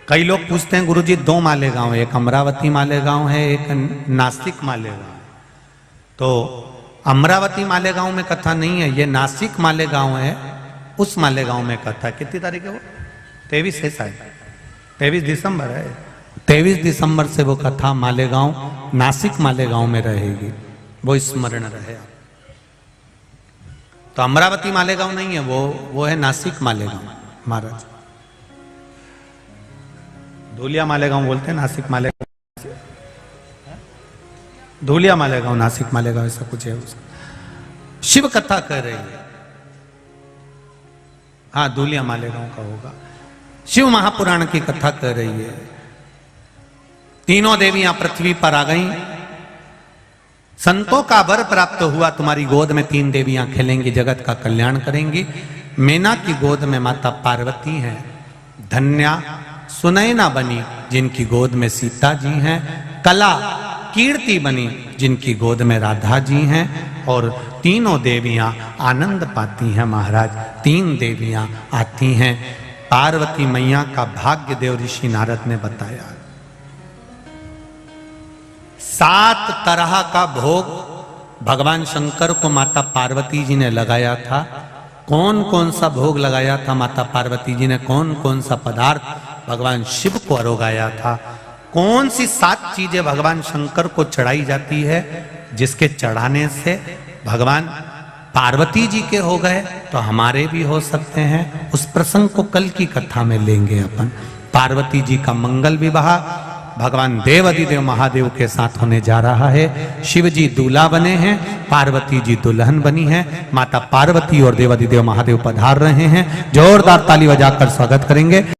[SPEAKER 1] कई लोग पूछते हैं गुरुजी 2 मालेगांव है, एक अमरावती मालेगांव है, एक नासिक मालेगांव। तो अमरावती मालेगांव में कथा नहीं है, ये नासिक मालेगांव है, उस मालेगांव में कथा। कितनी तारीख है वो? 23 है शायद, 23 दिसंबर है। 23 दिसंबर से वो कथा मालेगांव, नासिक मालेगांव में रहेगी, वो स्मरण रहे। तो अमरावती मालेगांव नहीं है, वो है नासिक मालेगांव महाराज। धूलिया मालेगांव बोलते हैं, नासिक मालेगांव, धूलिया मालेगांव, नासिक मालेगांव, ऐसा कुछ है उसका। शिव कथा कह रही है, हाँ धूलिया मालेगांव का होगा। शिव महापुराण की कथा कह रही है। 3 देवियां पृथ्वी पर आ गईं। संतों का वर प्राप्त हुआ, तुम्हारी गोद में 3 देवियां खेलेंगी, जगत का कल्याण करेंगी। मैना की गोद में माता पार्वती हैं। धन्या सुनैना बनी, जिनकी गोद में सीता जी हैं। कला कीर्ति बनी, जिनकी गोद में राधा जी हैं। और 3 देवियां आनंद पाती हैं महाराज। 3 देवियां आती हैं। पार्वती मैया का भाग्य देव ऋषि नारद ने बताया। 7 तरह का भोग भगवान शंकर को माता पार्वती जी ने लगाया था। कौन कौन सा भोग लगाया था माता पार्वती जी ने? कौन कौन सा पदार्थ भगवान शिव को अरोगाया था? कौन सी 7 चीजें भगवान शंकर को चढ़ाई जाती है, जिसके चढ़ाने से भगवान पार्वती जी के हो गए तो हमारे भी हो सकते हैं। उस प्रसंग को कल की कथा में लेंगे अपन। पार्वती जी का मंगल विवाह भगवान देवाधिदेव महादेव के साथ होने जा रहा है। शिव जी दूल्हा बने हैं, पार्वती जी दुल्हन बनी है। माता पार्वती और देवाधिदेव महादेव पधार रहे हैं। जोरदार ताली बजाकर स्वागत करेंगे।